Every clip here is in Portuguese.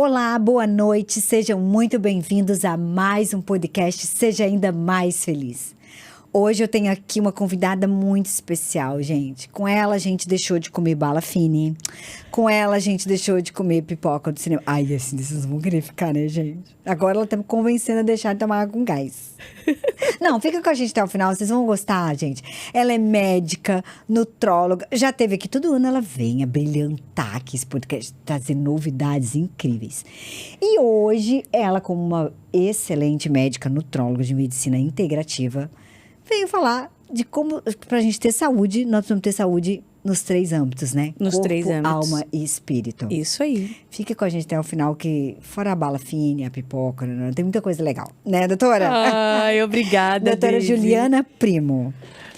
Olá, boa noite, sejam muito bem-vindos a mais um podcast Seja Ainda Mais Feliz. Hoje eu tenho aqui uma convidada muito especial, gente. Com ela a gente deixou de comer bala fine, com ela a gente deixou de comer pipoca do cinema. Ai, assim, vocês vão querer ficar, né, gente? Agora ela tá me convencendo a deixar de tomar água com gás. Não, fica com a gente até o final, vocês vão gostar, gente. Ela é médica, nutróloga, já teve aqui todo ano, ela vem a brilhantar aqui esse podcast, trazer novidades incríveis. E hoje, ela como uma excelente médica nutróloga de medicina integrativa, veio falar de como, pra gente ter saúde, nós precisamos ter saúde nos 3 âmbitos, né? Nos Corpo, 3 âmbitos. Alma e espírito. Isso aí. Fique com a gente até o final, que fora a bala fine, a pipoca, né? Tem muita coisa legal. Né, doutora? Ai, obrigada, Doutora Daisy. Juliana Primo.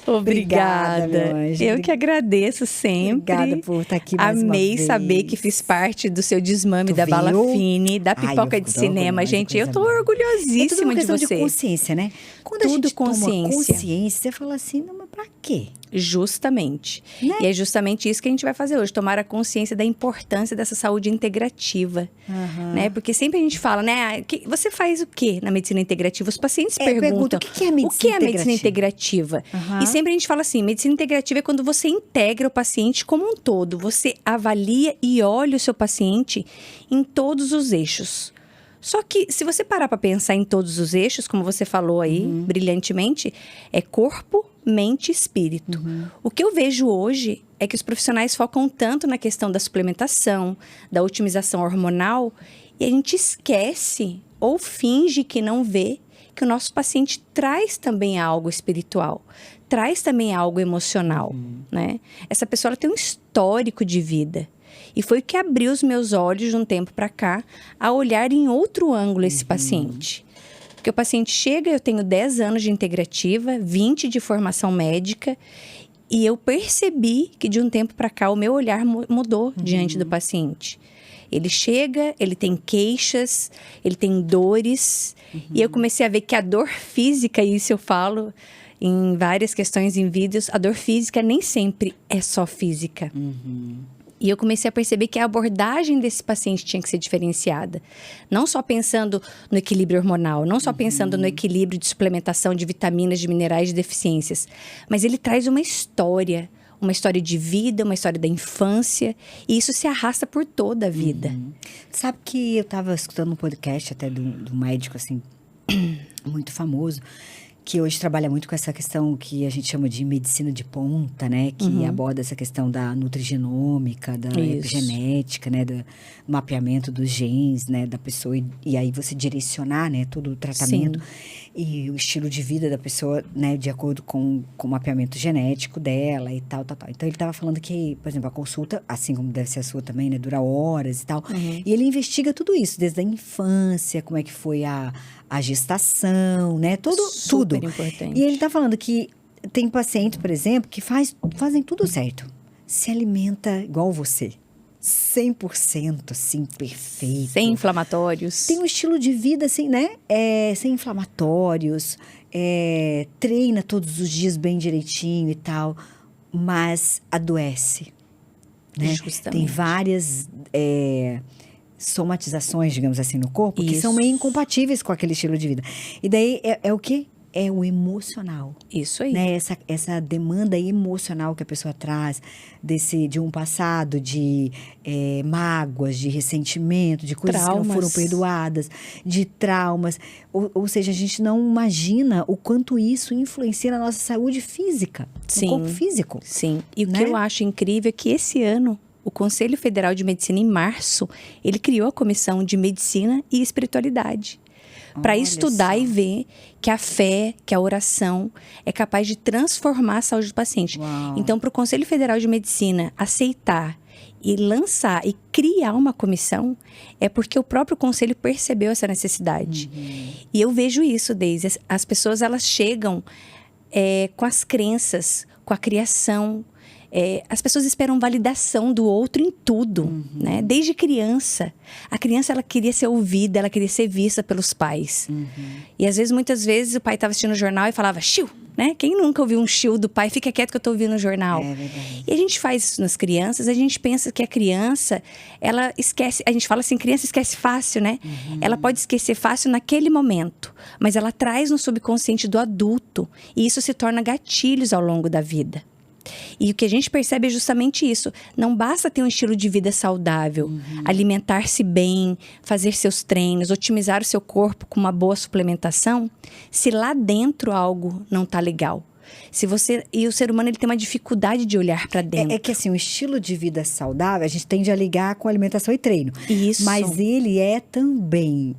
Obrigada. Meu anjo. Eu que agradeço sempre. Obrigada por estar aqui mais uma Amei vez. saber que fiz parte do seu desmame Tu da bala viu? fine, da Ai, pipoca eu de fico cinema. orgulhosa, Gente, eu coisa tô boa. É tudo orgulhosíssima uma de questão você. de consciência, né? Quando Tudo a gente toma consciência. consciência, você fala assim, não, mas pra quê? Justamente. Né? E é justamente isso que a gente vai fazer hoje, tomar a consciência da importância dessa saúde integrativa, né? Porque sempre a gente fala, né? Você faz o quê na medicina integrativa? Os pacientes perguntam, o que é medicina o que é a medicina integrativa? Aham. E sempre a gente fala assim, medicina integrativa é quando você integra o paciente como um todo, você avalia e olha o seu paciente em todos os eixos. Só que, se você parar para pensar em todos os eixos, como você falou aí, brilhantemente, é corpo, mente e espírito. O que eu vejo hoje é que os profissionais focam tanto na questão da suplementação, da otimização hormonal, e a gente esquece ou finge que não vê que o nosso paciente traz também algo espiritual, traz também algo emocional, né? Essa pessoa ela tem um histórico de vida. E foi o que abriu os meus olhos de um tempo para cá a olhar em outro ângulo esse paciente. Porque o paciente chega, eu tenho 10 anos de integrativa, 20 de formação médica, e eu percebi que de um tempo para cá o meu olhar mudou diante do paciente. Ele chega, ele tem queixas, ele tem dores, e eu comecei a ver que a dor física, e isso eu falo em várias questões em vídeos, a dor física nem sempre é só física. E eu comecei a perceber que a abordagem desse paciente tinha que ser diferenciada. Não só pensando no equilíbrio hormonal, não só pensando no equilíbrio de suplementação de vitaminas, de minerais, de deficiências. Mas ele traz uma história de vida, uma história da infância. E isso se arrasta por toda a vida. Sabe que eu estava escutando um podcast até do médico, assim, muito famoso, que hoje trabalha muito com essa questão que a gente chama de medicina de ponta, né? Que aborda essa questão da nutrigenômica, da epigenética, né? Do mapeamento dos genes, né? Da pessoa. E aí você direcionar, né? Todo o tratamento. E o estilo de vida da pessoa, né? De acordo com o mapeamento genético dela e tal. Então, ele estava falando que, por exemplo, a consulta, assim como deve ser a sua também, né? Dura horas e tal. E ele investiga tudo isso, desde a infância, como é que foi a gestação, né? Tudo. Importante. E ele tá falando que tem paciente, por exemplo, que fazem tudo certo. Se alimenta igual você. 100%, assim, perfeito. Sem inflamatórios. Tem um estilo de vida, assim, né? Sem inflamatórios. Treina todos os dias bem direitinho e tal. Mas adoece, né? Justamente. Tem várias somatizações, digamos assim, no corpo, que Isso. são meio incompatíveis com aquele estilo de vida. E daí é o quê? É o emocional. Isso aí. Né? Essa demanda emocional que a pessoa traz de um passado de mágoas, de ressentimento, de coisas que não foram Traumas. perdoadas, de traumas. Ou seja, a gente não imagina o quanto isso influencia na nossa saúde física, Sim. no corpo físico. Sim. E Né? o que eu acho incrível é que esse ano, o Conselho Federal de Medicina, em março, ele criou a Comissão de Medicina e Espiritualidade. Para Olha estudar só. e ver que a fé, que a oração é capaz de transformar a saúde do paciente. Uau. Então, para o Conselho Federal de Medicina aceitar e lançar e criar uma comissão, é porque o próprio conselho percebeu essa necessidade. E eu vejo isso, Deise. As pessoas, elas chegam com as crenças, com a criação. As pessoas esperam validação do outro em tudo, né? Desde criança. A criança, ela queria ser ouvida, ela queria ser vista pelos pais. E às vezes, muitas vezes, o pai estava assistindo o jornal e falava, xiu, né? Quem nunca ouviu um chiu do pai? Fica quieto que eu tô ouvindo no jornal. É verdade. E a gente faz isso nas crianças, a gente pensa que a criança, ela esquece, a gente fala assim, criança esquece fácil, né? Ela pode esquecer fácil naquele momento, mas ela traz no subconsciente do adulto e isso se torna gatilhos ao longo da vida. E o que a gente percebe é justamente isso. Não basta ter um estilo de vida saudável, alimentar-se bem, fazer seus treinos, otimizar o seu corpo com uma boa suplementação, se lá dentro algo não tá legal. E o ser humano ele tem uma dificuldade de olhar para dentro. É que assim, o estilo de vida saudável, a gente tende a ligar com alimentação e treino. Isso. Mas ele é também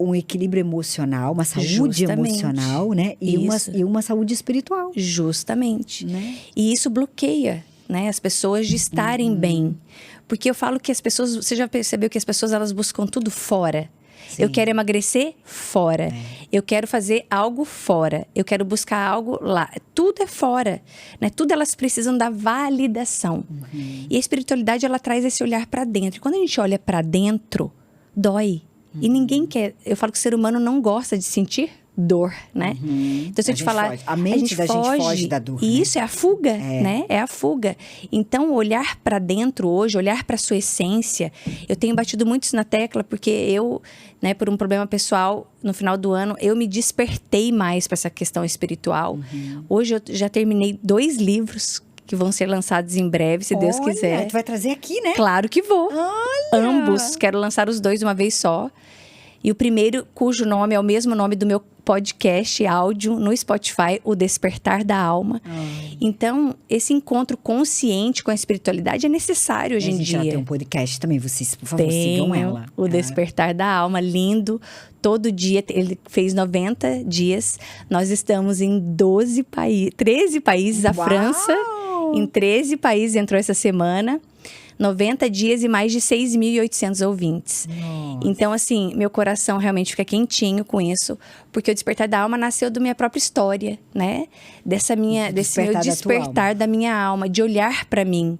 um equilíbrio emocional, uma saúde Justamente. emocional, né? E uma saúde espiritual. Justamente. Né? E isso bloqueia, né, as pessoas de estarem bem. Porque eu falo que as pessoas... Você já percebeu que as pessoas elas buscam tudo fora? Sim. Eu quero emagrecer fora. Eu quero fazer algo fora. Eu quero buscar algo lá. Tudo é fora, né? Tudo elas precisam da validação. E a espiritualidade, ela traz esse olhar para dentro. E quando a gente olha para dentro, dói. E ninguém quer... Eu falo que o ser humano não gosta de sentir dor, né? Então, se eu te falar... A mente da gente foge da dor. E né? isso é a fuga, né? É a fuga. Então, olhar para dentro hoje, olhar para sua essência... Eu tenho batido muito isso na tecla, porque eu, né, por um problema pessoal, no final do ano, eu me despertei mais para essa questão espiritual. Hoje, eu já terminei 2 livros que vão ser lançados em breve, se Deus quiser. Tu vai trazer aqui, né? Claro que vou. Olha! Ambos. Quero lançar os 2 de uma vez só. E o primeiro, cujo nome é o mesmo nome do meu podcast áudio no Spotify, O Despertar da Alma. Então, esse encontro consciente com a espiritualidade é necessário hoje em dia. Ela tem um podcast também, vocês, por favor, sigam ela. O Despertar da Alma, lindo. Todo dia, ele fez 90 dias. Nós estamos em 13 países. A Uau! França, em 13 países, entrou essa semana. 90 dias e mais de 6.800 ouvintes. Nossa. Então, assim, meu coração realmente fica quentinho com isso. Porque o Despertar da Alma nasceu da minha própria história, né? Desse meu despertar da minha alma, de olhar para mim.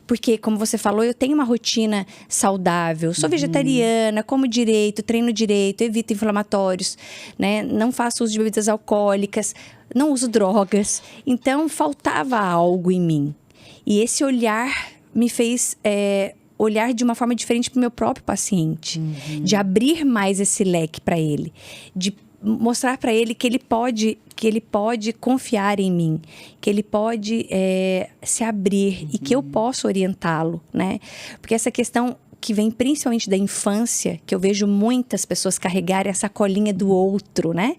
Porque, como você falou, eu tenho uma rotina saudável. Sou vegetariana, como direito, treino direito, evito inflamatórios, né? Não faço uso de bebidas alcoólicas, não uso drogas. Então, faltava algo em mim. E esse olhar me fez olhar de uma forma diferente para o meu próprio paciente. De abrir mais esse leque para ele. De mostrar para ele que ele pode confiar em mim. Que ele pode se abrir e que eu posso orientá-lo, né? Porque essa questão que vem principalmente da infância, que eu vejo muitas pessoas carregarem essa colinha do outro, né?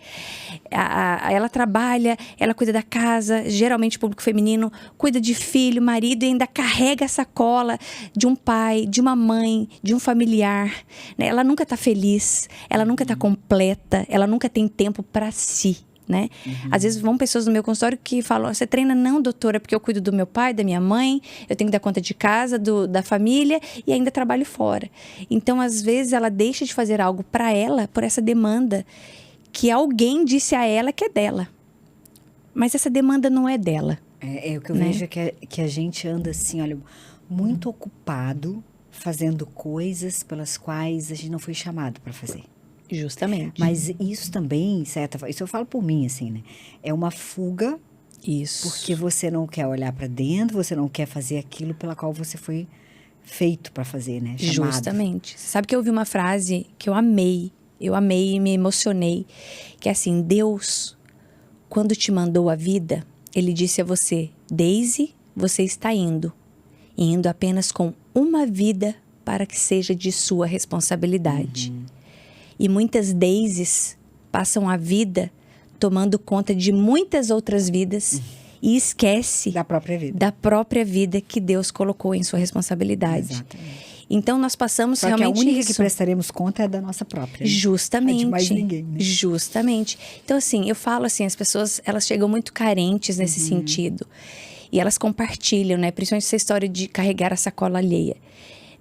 Ela trabalha, ela cuida da casa, geralmente público feminino, cuida de filho, marido, e ainda carrega essa cola de um pai, de uma mãe, de um familiar, né? Ela nunca tá feliz, ela nunca tá completa, ela nunca tem tempo para si. Né? Às vezes vão pessoas no meu consultório que falam: você treina? Não, doutora, porque eu cuido do meu pai, da minha mãe, eu tenho que dar conta de casa, da família e ainda trabalho fora. Então, às vezes, ela deixa de fazer algo para ela por essa demanda que alguém disse a ela que é dela. Mas essa demanda não é dela. O que eu vejo é que a gente anda assim, olha, muito ocupado fazendo coisas pelas quais a gente não foi chamado para fazer. Justamente. Mas isso também, isso eu falo por mim, assim, né? É uma fuga. Isso. Porque você não quer olhar para dentro, você não quer fazer aquilo pela qual você foi feito para fazer, né? Chamado. Justamente. Você sabe que eu ouvi uma frase que eu amei e me emocionei, que é assim: Deus, quando te mandou a vida, Ele disse a você: Daisy, você está indo apenas com uma vida para que seja de sua responsabilidade. E muitas Daisies passam a vida tomando conta de muitas outras vidas e esquece da própria vida que Deus colocou em sua responsabilidade. Exatamente. Então, nós passamos Só realmente que a única isso. que prestaremos conta é da nossa própria. Né? Justamente. É de mais ninguém, né? Justamente. Então, assim, eu falo assim, as pessoas, elas chegam muito carentes nesse sentido. E elas compartilham, né? Principalmente essa história de carregar a sacola alheia.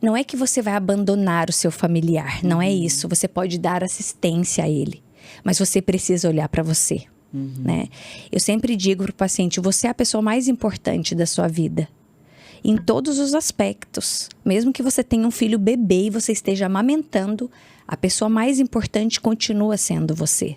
Não é que você vai abandonar o seu familiar, não é isso. Você pode dar assistência a ele, mas você precisa olhar para você, né? Eu sempre digo para o paciente: você é a pessoa mais importante da sua vida, em todos os aspectos. Mesmo que você tenha um filho bebê e você esteja amamentando, a pessoa mais importante continua sendo você.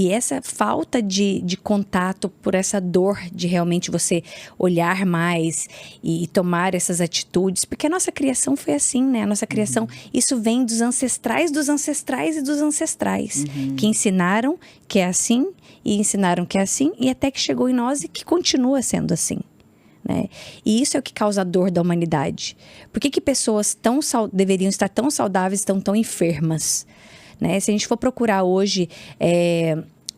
E essa falta de contato por essa dor de realmente você olhar mais e tomar essas atitudes, porque a nossa criação foi assim, né? A nossa criação, isso vem dos ancestrais e dos ancestrais, que ensinaram que é assim, e ensinaram que é assim, e até que chegou em nós e que continua sendo assim. Né? E isso é o que causa a dor da humanidade. Por que pessoas deveriam estar tão saudáveis e tão enfermas? Né? Se a gente for procurar hoje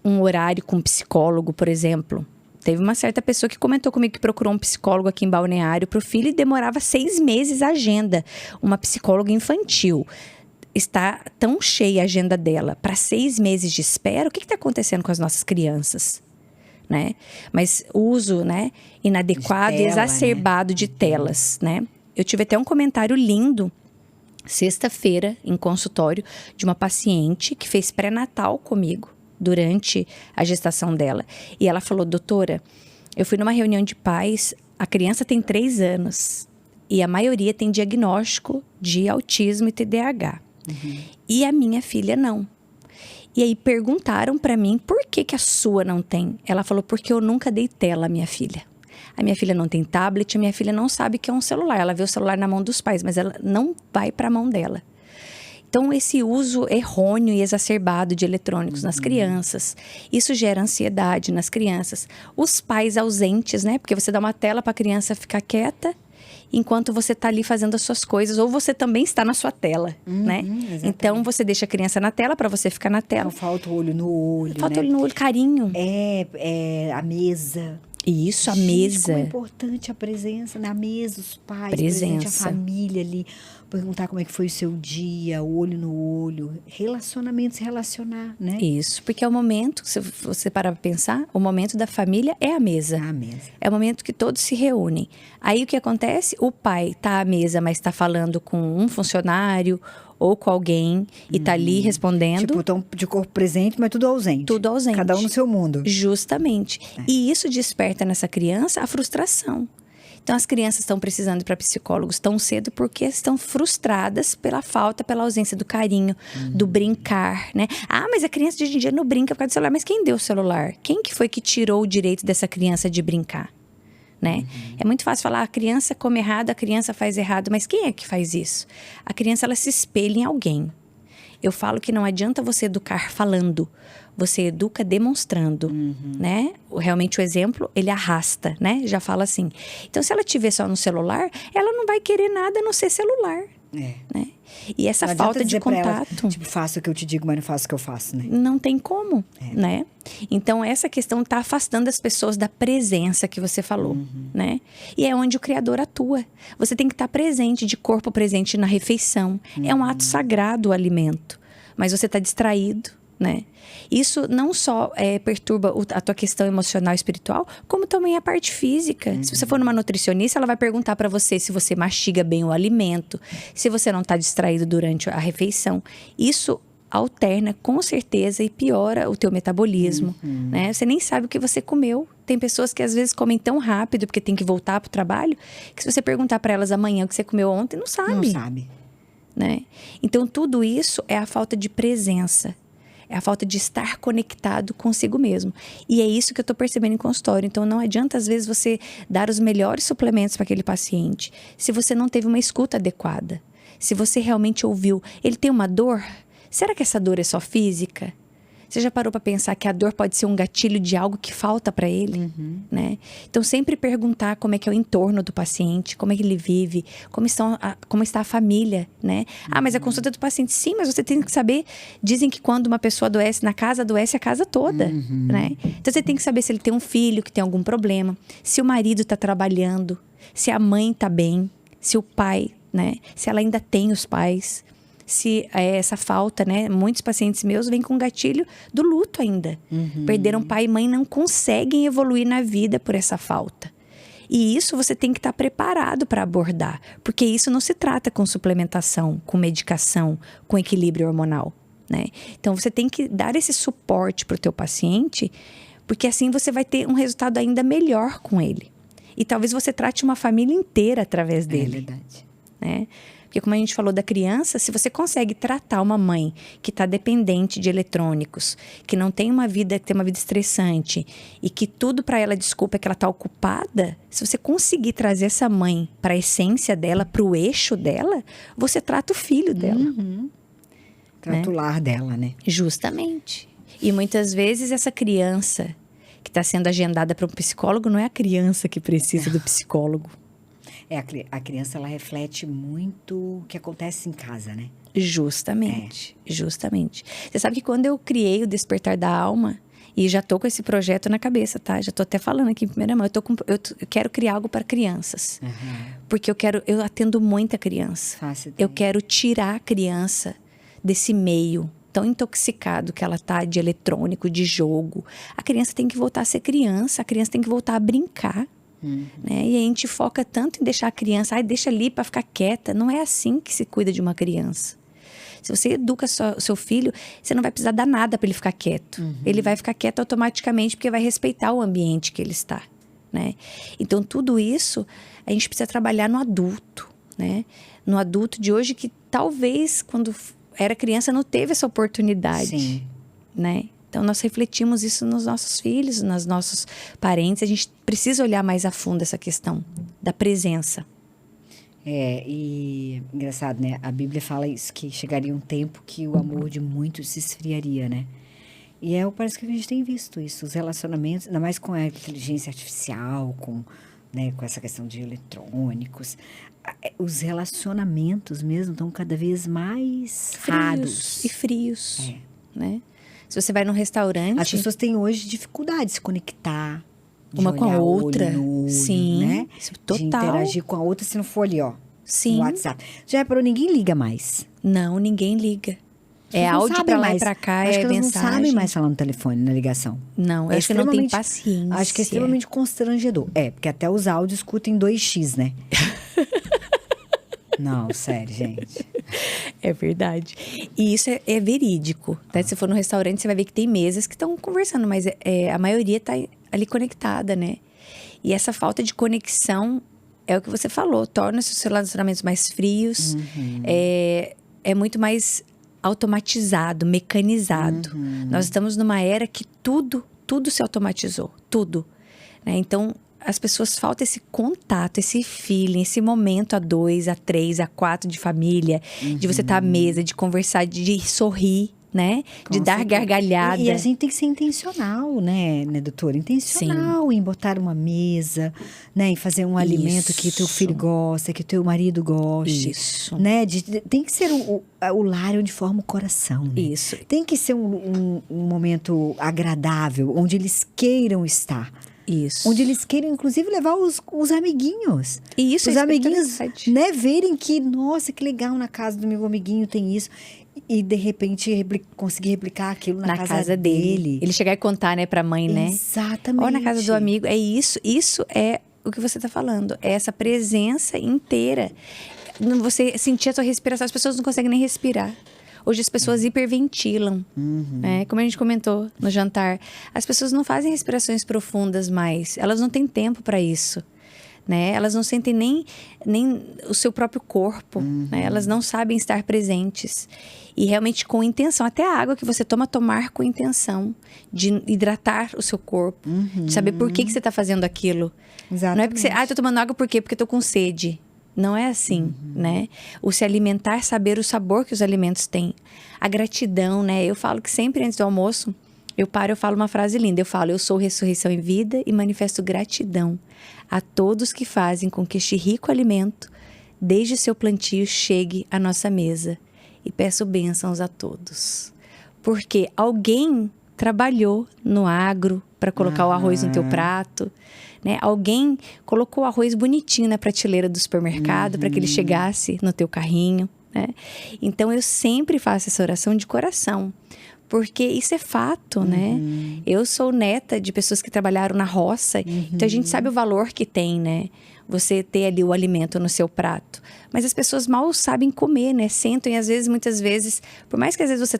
um horário com um psicólogo, por exemplo, teve uma certa pessoa que comentou comigo que procurou um psicólogo aqui em Balneário para o filho e demorava 6 meses a agenda. Uma psicóloga infantil. Está tão cheia a agenda dela para 6 meses de espera. O que está acontecendo com as nossas crianças? Né? Mas o uso, né, inadequado e exacerbado, né, de telas, né? Eu tive até um comentário lindo sexta-feira em consultório de uma paciente que fez pré-natal comigo durante a gestação dela. E ela falou: doutora, eu fui numa reunião de pais, a criança tem 3 anos e a maioria tem diagnóstico de autismo e TDAH. E a minha filha não. E aí perguntaram pra mim, por que a sua não tem? Ela falou, porque eu nunca dei tela à minha filha. A minha filha não tem tablet, a minha filha não sabe o que é um celular. Ela vê o celular na mão dos pais, mas ela não vai pra mão dela. Então, esse uso errôneo e exacerbado de eletrônicos nas crianças, isso gera ansiedade nas crianças. Os pais ausentes, né? Porque você dá uma tela pra criança ficar quieta, enquanto você está ali fazendo as suas coisas, ou você também está na sua tela, né? Exatamente. Então, você deixa a criança na tela para você ficar na tela. Não falta o olho no olho, falta o olho no olho, carinho. A mesa. Isso, a mesa. Como é importante a presença na mesa, os pais, presença. A família ali. Perguntar como é que foi o seu dia, olho no olho. Relacionamento, se relacionar, né? Isso, porque é o momento, se você parar para pensar, o momento da família é a mesa. A mesa. É o momento que todos se reúnem. Aí o que acontece? O pai tá à mesa, mas está falando com um funcionário ou com alguém e tá ali respondendo. Tipo, tão de corpo presente, mas tudo ausente. Tudo ausente. Cada um no seu mundo. Justamente. E isso desperta nessa criança a frustração. Então, as crianças estão precisando ir para psicólogos tão cedo porque estão frustradas pela falta, pela ausência do carinho, do brincar, né? Ah, mas a criança de hoje em dia não brinca por causa do celular. Mas quem deu o celular? Quem que foi que tirou o direito dessa criança de brincar? Né? É muito fácil falar, a criança come errado, a criança faz errado. Mas quem é que faz isso? A criança, ela se espelha em alguém. Eu falo que não adianta você educar falando, você educa demonstrando, né? Realmente o exemplo, ele arrasta, né? Já fala assim. Então, se ela tiver só no celular, ela não vai querer nada a não ser celular, né? E essa falta de contato... Ela, tipo, faça o que eu te digo, mas não faça o que eu faço, né? Não tem como, né? Então, essa questão tá afastando as pessoas da presença que você falou, né? E é onde o Criador atua. Você tem que estar presente, de corpo presente na refeição. É um ato sagrado o alimento. Mas você está distraído, né? Isso não só perturba a tua questão emocional e espiritual, como também a parte física. Se você for numa nutricionista, ela vai perguntar para você se você mastiga bem o alimento, se você não está distraído durante a refeição. Isso alterna com certeza e piora o teu metabolismo, né? Você nem sabe o que você comeu. Tem pessoas que às vezes comem tão rápido porque tem que voltar para o trabalho, que se você perguntar para elas amanhã o que você comeu ontem, não sabe. Não sabe. Né? Então, tudo isso é a falta de presença. É a falta de estar conectado consigo mesmo. E é isso que eu estou percebendo em consultório. Então, não adianta, às vezes, você dar os melhores suplementos para aquele paciente se você não teve uma escuta adequada. Se você realmente ouviu. Ele tem uma dor? Será que essa dor é só física? Você já parou para pensar que a dor pode ser um gatilho de algo que falta para ele, né? Então, sempre perguntar como é que é o entorno do paciente, como é que ele vive, como está a família, né? Ah, mas a consulta do paciente, sim, mas você tem que saber, dizem que quando uma pessoa adoece na casa, adoece a casa toda, né? Então, você tem que saber se ele tem um filho que tem algum problema, se o marido está trabalhando, se a mãe está bem, se o pai, né? Se ela ainda tem os pais. Se essa falta, né? Muitos pacientes meus vêm com gatilho do luto ainda. Perderam pai e mãe, não conseguem evoluir na vida por essa falta. E isso você tem que estar preparado para abordar. Porque isso não se trata com suplementação, com medicação, com equilíbrio hormonal, né? Então, você tem que dar esse suporte para o teu paciente, porque assim você vai ter um resultado ainda melhor com ele. E talvez você trate uma família inteira através dele. É verdade. Né? Porque como a gente falou da criança, se você consegue tratar uma mãe que está dependente de eletrônicos, que não tem uma vida, que tem uma vida estressante e que tudo para ela, desculpa, é que ela está ocupada, se você conseguir trazer essa mãe para a essência dela, para o eixo dela, você trata o filho dela. Trata o lar dela, né? Justamente. E muitas vezes essa criança que está sendo agendada para um psicólogo não é a criança que precisa do psicólogo. A criança, ela reflete muito o que acontece em casa, né? Justamente. Você sabe que quando eu criei o Despertar da Alma, e já tô com esse projeto na cabeça, tá? Já tô até falando aqui em primeira mão. Eu quero criar algo para crianças. Porque eu atendo muita criança. Fácil. Eu quero tirar a criança desse meio tão intoxicado que ela tá de eletrônico, de jogo. A criança tem que voltar a ser criança, a criança tem que voltar a brincar. Né? E a gente foca tanto em deixar a criança, deixa ali para ficar quieta. Não é assim que se cuida de uma criança. Se você educa o seu filho, você não vai precisar dar nada para ele ficar quieto. Ele vai ficar quieto automaticamente porque vai respeitar o ambiente que ele está. Né? Então, tudo isso a gente precisa trabalhar no adulto. Né? No adulto de hoje que talvez, quando era criança, não teve essa oportunidade. Sim. Né? Então, nós refletimos isso nos nossos filhos, nos nossos parentes. A gente precisa olhar mais a fundo essa questão da presença. E engraçado, né? A Bíblia fala isso, que chegaria um tempo que o amor de muitos se esfriaria, né? E parece que a gente tem visto isso. Os relacionamentos, ainda mais com a inteligência artificial, com essa questão de eletrônicos. Os relacionamentos mesmo estão cada vez mais raros. E frios. Né? Se você vai num restaurante... As pessoas têm hoje dificuldade de se conectar. De uma com a outra. Olho no olho, sim, né? Total. De interagir com a outra se não for ali, ó. Sim. No WhatsApp. Já reparou, ninguém liga mais. Não, ninguém liga. É áudio pra lá e pra cá, acho que elas mensagem. não sabem mais falar no telefone, na ligação. Não, eu acho que não tem paciência. Acho que é extremamente constrangedor. Porque até os áudios escutam em 2x, né? Não, sério, gente. É verdade. E isso é verídico. Né? Se você for no restaurante, você vai ver que tem mesas que estão conversando, mas a maioria está ali conectada, né? E essa falta de conexão é o que você falou, torna os seus relacionamentos mais frios, é muito mais automatizado, mecanizado. Nós estamos numa era que tudo se automatizou, tudo. Né? Então, as pessoas faltam esse contato, esse feeling, esse momento a 2, a 3, a 4 de família, de você estar à mesa, de conversar, de sorrir, né? De dar gargalhada. E a gente tem que ser intencional, né, doutora? Intencional em botar uma mesa, né? Em fazer um alimento que teu filho gosta, que teu marido goste. Isso. Né? Tem que ser o lar onde forma o coração, né? Isso. Tem que ser um momento agradável, onde eles queiram estar. Isso. Onde eles queiram, inclusive, levar os amiguinhos. E isso os amiguinhos, né, verem que, nossa, que legal, na casa do meu amiguinho tem isso. E, de repente, conseguir replicar aquilo na casa dele. Ele chegar e contar, né, pra mãe, né? Exatamente. Ou na casa do amigo. É isso. Isso é o que você tá falando. É essa presença inteira. Você sentir a sua respiração. As pessoas não conseguem nem respirar. Hoje as pessoas hiperventilam, né? Como a gente comentou no jantar. As pessoas não fazem respirações profundas mais. Elas não têm tempo para isso. Né? Elas não sentem nem o seu próprio corpo. Né? Elas não sabem estar presentes. E realmente com intenção. Até a água que você tomar com intenção. De hidratar o seu corpo. De saber por que você está fazendo aquilo. Exatamente. Não é porque você... tô tomando água por quê? Porque eu tô com sede. Não é assim, né? O se alimentar, saber o sabor que os alimentos têm. A gratidão, né? Eu falo que sempre antes do almoço, eu falo uma frase linda. Eu falo, eu sou ressurreição em vida e manifesto gratidão a todos que fazem com que este rico alimento, desde seu plantio, chegue à nossa mesa. E peço bênçãos a todos. Porque alguém trabalhou no agro para colocar o arroz no teu prato. Né? Alguém colocou o arroz bonitinho na prateleira do supermercado para que ele chegasse no teu carrinho. Né? Então, eu sempre faço essa oração de coração. Porque isso é fato, né? Eu sou neta de pessoas que trabalharam na roça. Então, a gente sabe o valor que tem, né? Você ter ali o alimento no seu prato. Mas as pessoas mal sabem comer, né? Sentam e às vezes, muitas vezes... Por mais que às vezes você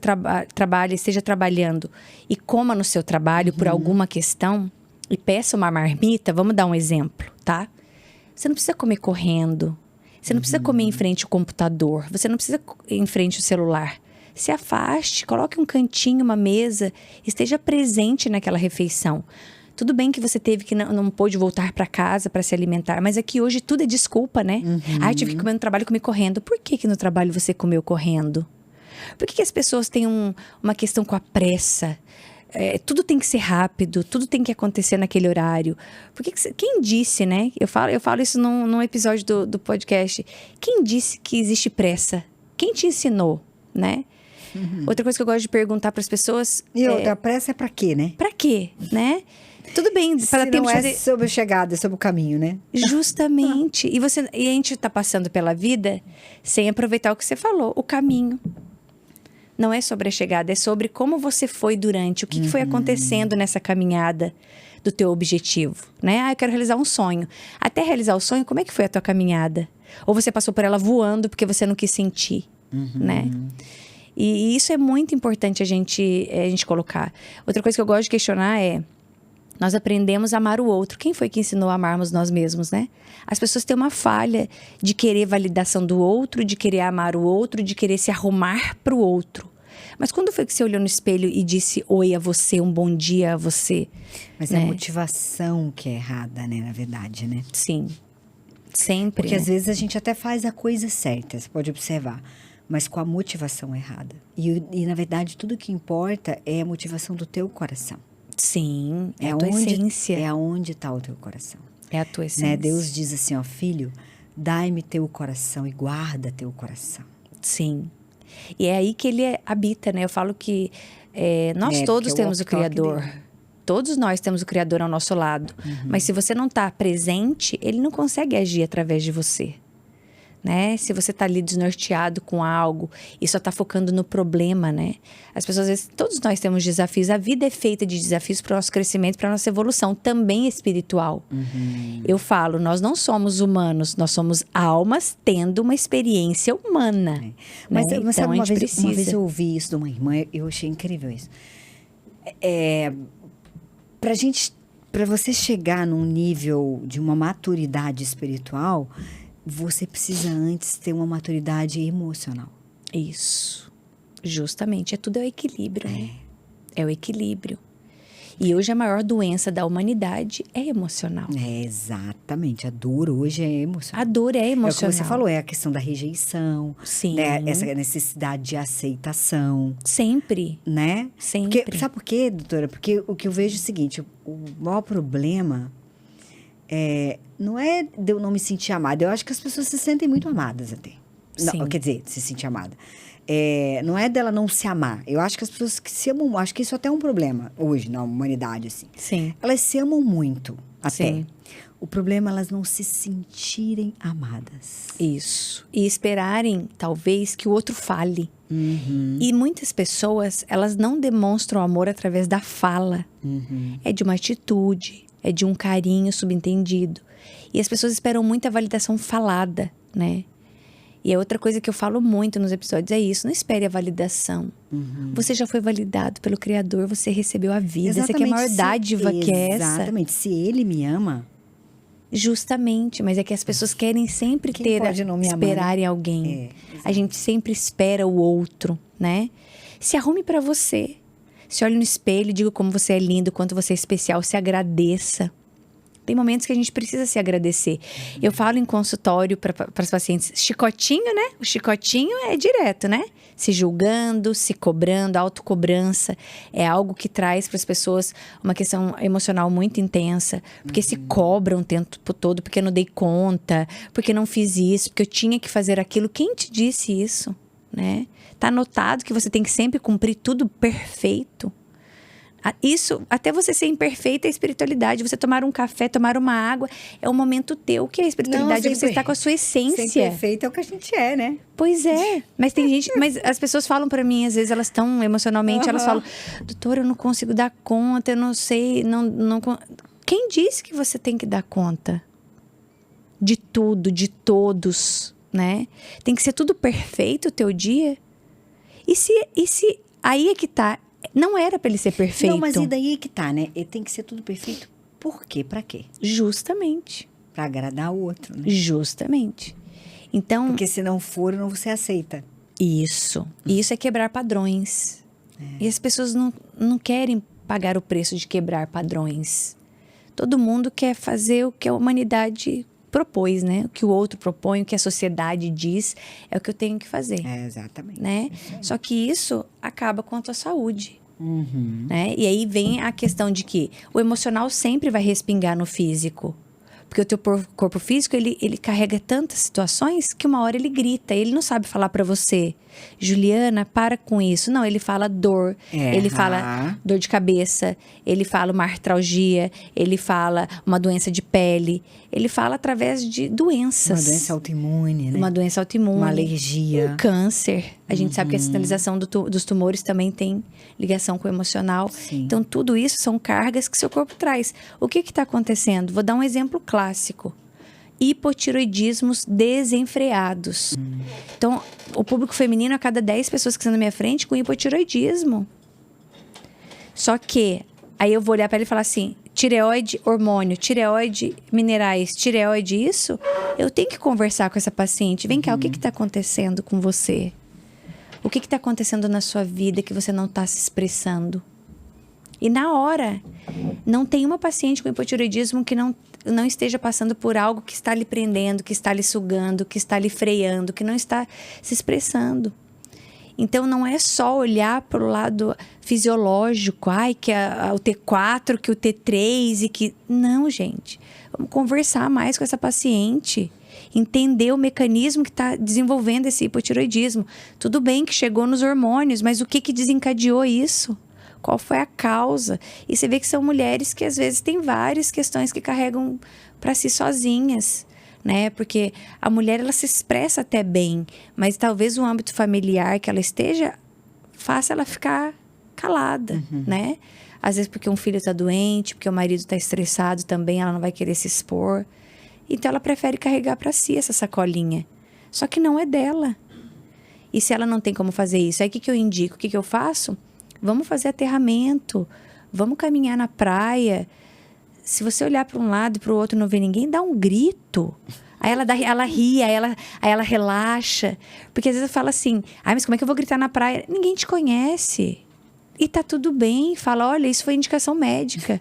trabalhe, esteja trabalhando e coma no seu trabalho por alguma questão... E peça uma marmita, vamos dar um exemplo, tá? Você não precisa comer correndo. Você não precisa comer em frente ao computador. Você não precisa em frente ao celular. Se afaste, coloque um cantinho, uma mesa. Esteja presente naquela refeição. Tudo bem que você teve que não pôde voltar para casa para se alimentar. Mas aqui hoje tudo é desculpa, né? Eu tive que comer no trabalho e comer correndo. Por que no trabalho você comeu correndo? Por que as pessoas têm uma questão com a pressa? Tudo tem que ser rápido, tudo tem que acontecer naquele horário. Quem disse, né? Eu falo isso num episódio do podcast. Quem disse que existe pressa? Quem te ensinou, né? Outra coisa que eu gosto de perguntar para as pessoas... E outra, pressa é pra quê, né? Pra quê, né? Tudo bem, para Se tempo não de é fazer... sobre a chegada, é sobre o caminho, né? Justamente. E a gente tá passando pela vida sem aproveitar o que você falou, o caminho. Não é sobre a chegada, é sobre como você foi durante, o que foi acontecendo nessa caminhada do teu objetivo, né? Eu quero realizar um sonho. Até realizar o sonho, como é que foi a tua caminhada? Ou você passou por ela voando porque você não quis sentir, né? E isso é muito importante a gente colocar. Outra coisa que eu gosto de questionar é... Nós aprendemos a amar o outro. Quem foi que ensinou a amarmos nós mesmos, né? As pessoas têm uma falha de querer validação do outro, de querer amar o outro, de querer se arrumar para o outro. Mas quando foi que você olhou no espelho e disse oi a você, um bom dia a você? Mas é a motivação que é errada, né? Na verdade, né? Sim. Sempre. Porque às vezes a gente até faz a coisa certa, você pode observar. Mas com a motivação errada. E na verdade, tudo que importa é a motivação do teu coração. Sim, é a tua essência. É onde está o teu coração. É a tua essência. Né? Deus diz assim, ó, filho, dai-me teu coração e guarda teu coração. Sim. E é aí que ele habita, né? Eu falo que nós todos temos o Criador. Todos nós temos o Criador ao nosso lado. Mas se você não está presente, ele não consegue agir através de você. Né? Se você está ali desnorteado com algo e só está focando no problema, né? As pessoas, às vezes, todos nós temos desafios. A vida é feita de desafios para o nosso crescimento, para a nossa evolução, também espiritual. Eu falo, nós não somos humanos, nós somos almas tendo uma experiência humana. Né? Mas então, sabe, uma vez eu ouvi isso de uma irmã, eu achei incrível isso. Para você chegar num nível de uma maturidade espiritual, você precisa antes ter uma maturidade emocional. Isso. Justamente. Tudo é o equilíbrio, né? É o equilíbrio. E hoje a maior doença da humanidade é emocional. Exatamente. A dor hoje é emocional. A dor é emocional. É o que você falou, é a questão da rejeição. Sim. Né? Essa necessidade de aceitação. Sempre. Né? Sempre. Sabe por quê, doutora? Porque o que eu vejo é o seguinte, o maior problema... não é de eu não me sentir amada. Eu acho que as pessoas se sentem muito amadas até. Não, quer dizer, se sentir amada. Não é dela não se amar. Eu acho que as pessoas que se amam... Acho que isso até é um problema hoje na humanidade, assim. Sim. Elas se amam muito, até. Sim. O problema é elas não se sentirem amadas. Isso. E esperarem, talvez, que o outro fale. E muitas pessoas, elas não demonstram amor através da fala. É de uma atitude... É de um carinho subentendido. E as pessoas esperam muita validação falada, né? E a outra coisa que eu falo muito nos episódios é isso. Não espere a validação. Você já foi validado pelo Criador. Você recebeu a vida. Exatamente. Essa aqui é a maior dádiva que é essa. Exatamente. Se Ele me ama... Justamente. Mas é que as pessoas querem sempre esperarem alguém. A gente sempre espera o outro, né? Se arrume para você. Se olhe no espelho, diga como você é lindo, quanto você é especial, se agradeça. Tem momentos que a gente precisa se agradecer. Eu falo em consultório para os pacientes, chicotinho, né? O chicotinho é direto, né? Se julgando, se cobrando, autocobrança. É algo que traz para as pessoas uma questão emocional muito intensa. Porque se cobram o tempo todo, porque eu não dei conta, porque não fiz isso, porque eu tinha que fazer aquilo. Quem te disse isso, né? Tá anotado que você tem que sempre cumprir tudo perfeito. Isso, até você ser imperfeita, é espiritualidade. Você tomar um café, tomar uma água, é um momento teu. O que é espiritualidade? É você estar com a sua essência. Ser perfeita é o que a gente é, né? Pois é. Mas tem gente... Mas as pessoas falam pra mim, às vezes elas estão emocionalmente, elas falam, doutora, eu não consigo dar conta, eu não sei, não... Quem disse que você tem que dar conta? De tudo, de todos, né? Tem que ser tudo perfeito o teu dia? E se aí é que tá, não era para ele ser perfeito. Não, mas e daí é que tá, né? Ele tem que ser tudo perfeito. Por quê? Pra quê? Justamente. Pra agradar o outro, né? Justamente. Então, Porque se não for, não você aceita. isso é quebrar padrões. E as pessoas não querem pagar o preço de quebrar padrões. Todo mundo quer fazer o que a humanidade propôs, né? O que o outro propõe, o que a sociedade diz, é o que eu tenho que fazer, Exatamente. né? Só que isso acaba com a tua saúde, Uhum. né? E aí vem a questão de que o emocional sempre vai respingar no físico. Porque o teu corpo físico, ele carrega tantas situações que uma hora ele grita. Ele não sabe falar pra você, Juliana, para com isso. Não, ele fala dor, ele fala dor de cabeça, ele fala uma artralgia, ele fala uma doença de pele. Ele fala através de doenças. Uma doença autoimune, né? Uma doença autoimune. Uma alergia. Um câncer. A gente sabe que a sinalização dos tumores também tem ligação com o emocional. Sim. Então, tudo isso são cargas que seu corpo traz. O que está acontecendo? Vou dar um exemplo clássico. Hipotiroidismos desenfreados. Então, o público feminino, a cada 10 pessoas que estão na minha frente, com hipotiroidismo. Só que, aí eu vou olhar para ele e falar assim, tireoide, hormônio, tireoide, minerais, tireoide, isso, eu tenho que conversar com essa paciente. Vem cá, o que está acontecendo com você? O que está acontecendo na sua vida que você não está se expressando? E na hora, não tem uma paciente com hipotireoidismo que não esteja passando por algo que está lhe prendendo, que está lhe sugando, que está lhe freando, que não está se expressando. Então, não é só olhar para o lado fisiológico, que o T4, que o T3 e que... Não, gente. Vamos conversar mais com essa paciente. Entender o mecanismo que está desenvolvendo esse hipotiroidismo. Tudo bem que chegou nos hormônios, mas o que desencadeou isso? Qual foi a causa? E você vê que são mulheres que às vezes têm várias questões que carregam para si sozinhas, né? Porque a mulher, ela se expressa até bem, mas talvez o âmbito familiar que ela esteja faça ela ficar calada, né? Às vezes porque um filho está doente, porque o marido está estressado também, ela não vai querer se expor. Então, ela prefere carregar para si essa sacolinha. Só que não é dela. E se ela não tem como fazer isso, aí o que eu indico? O que eu faço? Vamos fazer aterramento. Vamos caminhar na praia. Se você olhar para um lado e para o outro e não ver ninguém, dá um grito. Aí ela ri, aí ela relaxa. Porque às vezes eu falo assim, mas como é que eu vou gritar na praia? Ninguém te conhece. E tá tudo bem. Fala, olha, isso foi indicação médica.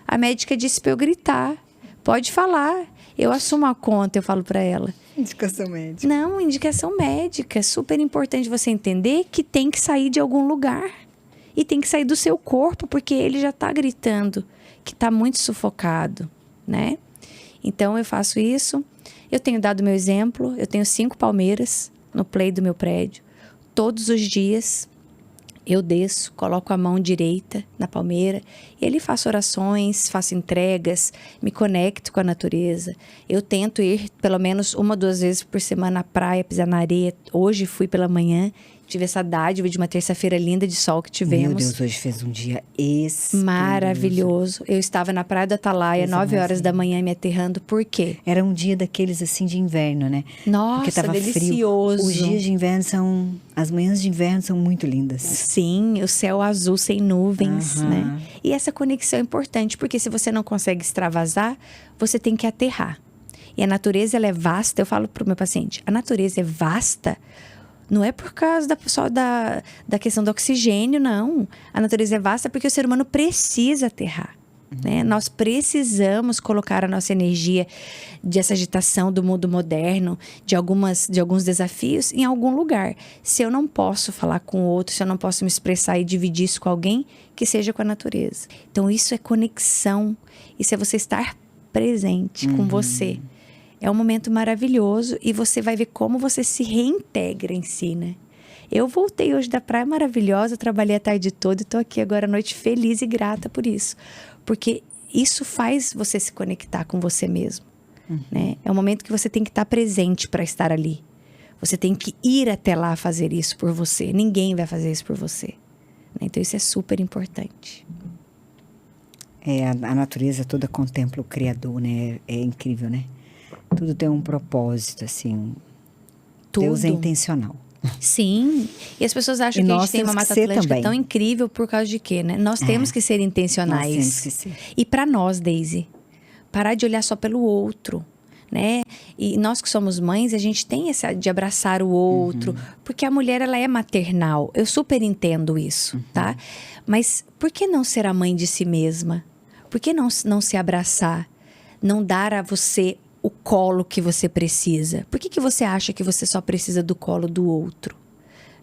A médica disse para eu gritar. Pode falar. Eu assumo a conta, eu falo para ela. Indicação médica. Não, indicação médica. É super importante você entender que tem que sair de algum lugar. E tem que sair do seu corpo, porque ele já está gritando que está muito sufocado, né? Então, eu faço isso. Eu tenho dado meu exemplo. Eu tenho 5 palmeiras no play do meu prédio. Todos os dias, eu desço, coloco a mão direita na palmeira e ali faço orações, faço entregas, me conecto com a natureza. Eu tento ir pelo menos 1 ou 2 vezes por semana à praia, pisar na areia. Hoje fui pela manhã, tive essa dádiva de uma terça-feira linda de sol que tivemos. Meu Deus, hoje fez um dia espelhoso. Maravilhoso. Eu estava na Praia do Atalaia, 9 horas da manhã, me aterrando. Por quê? Era um dia daqueles assim de inverno, né? Nossa, porque tava delicioso. Frio. Os dias de inverno são... As manhãs de inverno são muito lindas. Sim, o céu azul sem nuvens, né? E essa conexão é importante, porque se você não consegue extravasar, você tem que aterrar. E a natureza, ela é vasta. Eu falo pro meu paciente, a natureza é vasta. Não é por causa só da questão do oxigênio, não. A natureza é vasta porque o ser humano precisa aterrar. Né? Nós precisamos colocar a nossa energia dessa agitação do mundo moderno, de alguns desafios, em algum lugar. Se eu não posso falar com o outro, se eu não posso me expressar e dividir isso com alguém, que seja com a natureza. Então, isso é conexão. Isso é você estar presente com você. É um momento maravilhoso e você vai ver como você se reintegra em si, né? Eu voltei hoje da praia maravilhosa, trabalhei a tarde toda e estou aqui agora à noite feliz e grata por isso. Porque isso faz você se conectar com você mesmo, né? É um momento que você tem que estar presente para estar ali. Você tem que ir até lá fazer isso por você. Ninguém vai fazer isso por você, né? Então isso é super importante. A natureza toda contempla o Criador, né? É incrível, né? Tudo tem um propósito, assim. Tudo. Deus é intencional. Sim. E as pessoas acham que a gente tem uma Mata Atlântica tão incrível por causa de quê, né? Nós temos que ser intencionais. Nós temos que ser. E para nós, Daisy, parar de olhar só pelo outro. né? E nós que somos mães, a gente tem essa de abraçar o outro, porque a mulher, ela é maternal. Eu super entendo isso, tá? Mas por que não ser a mãe de si mesma? Por que não se abraçar? Não dar a você o colo que você precisa? Por que você acha que você só precisa do colo do outro,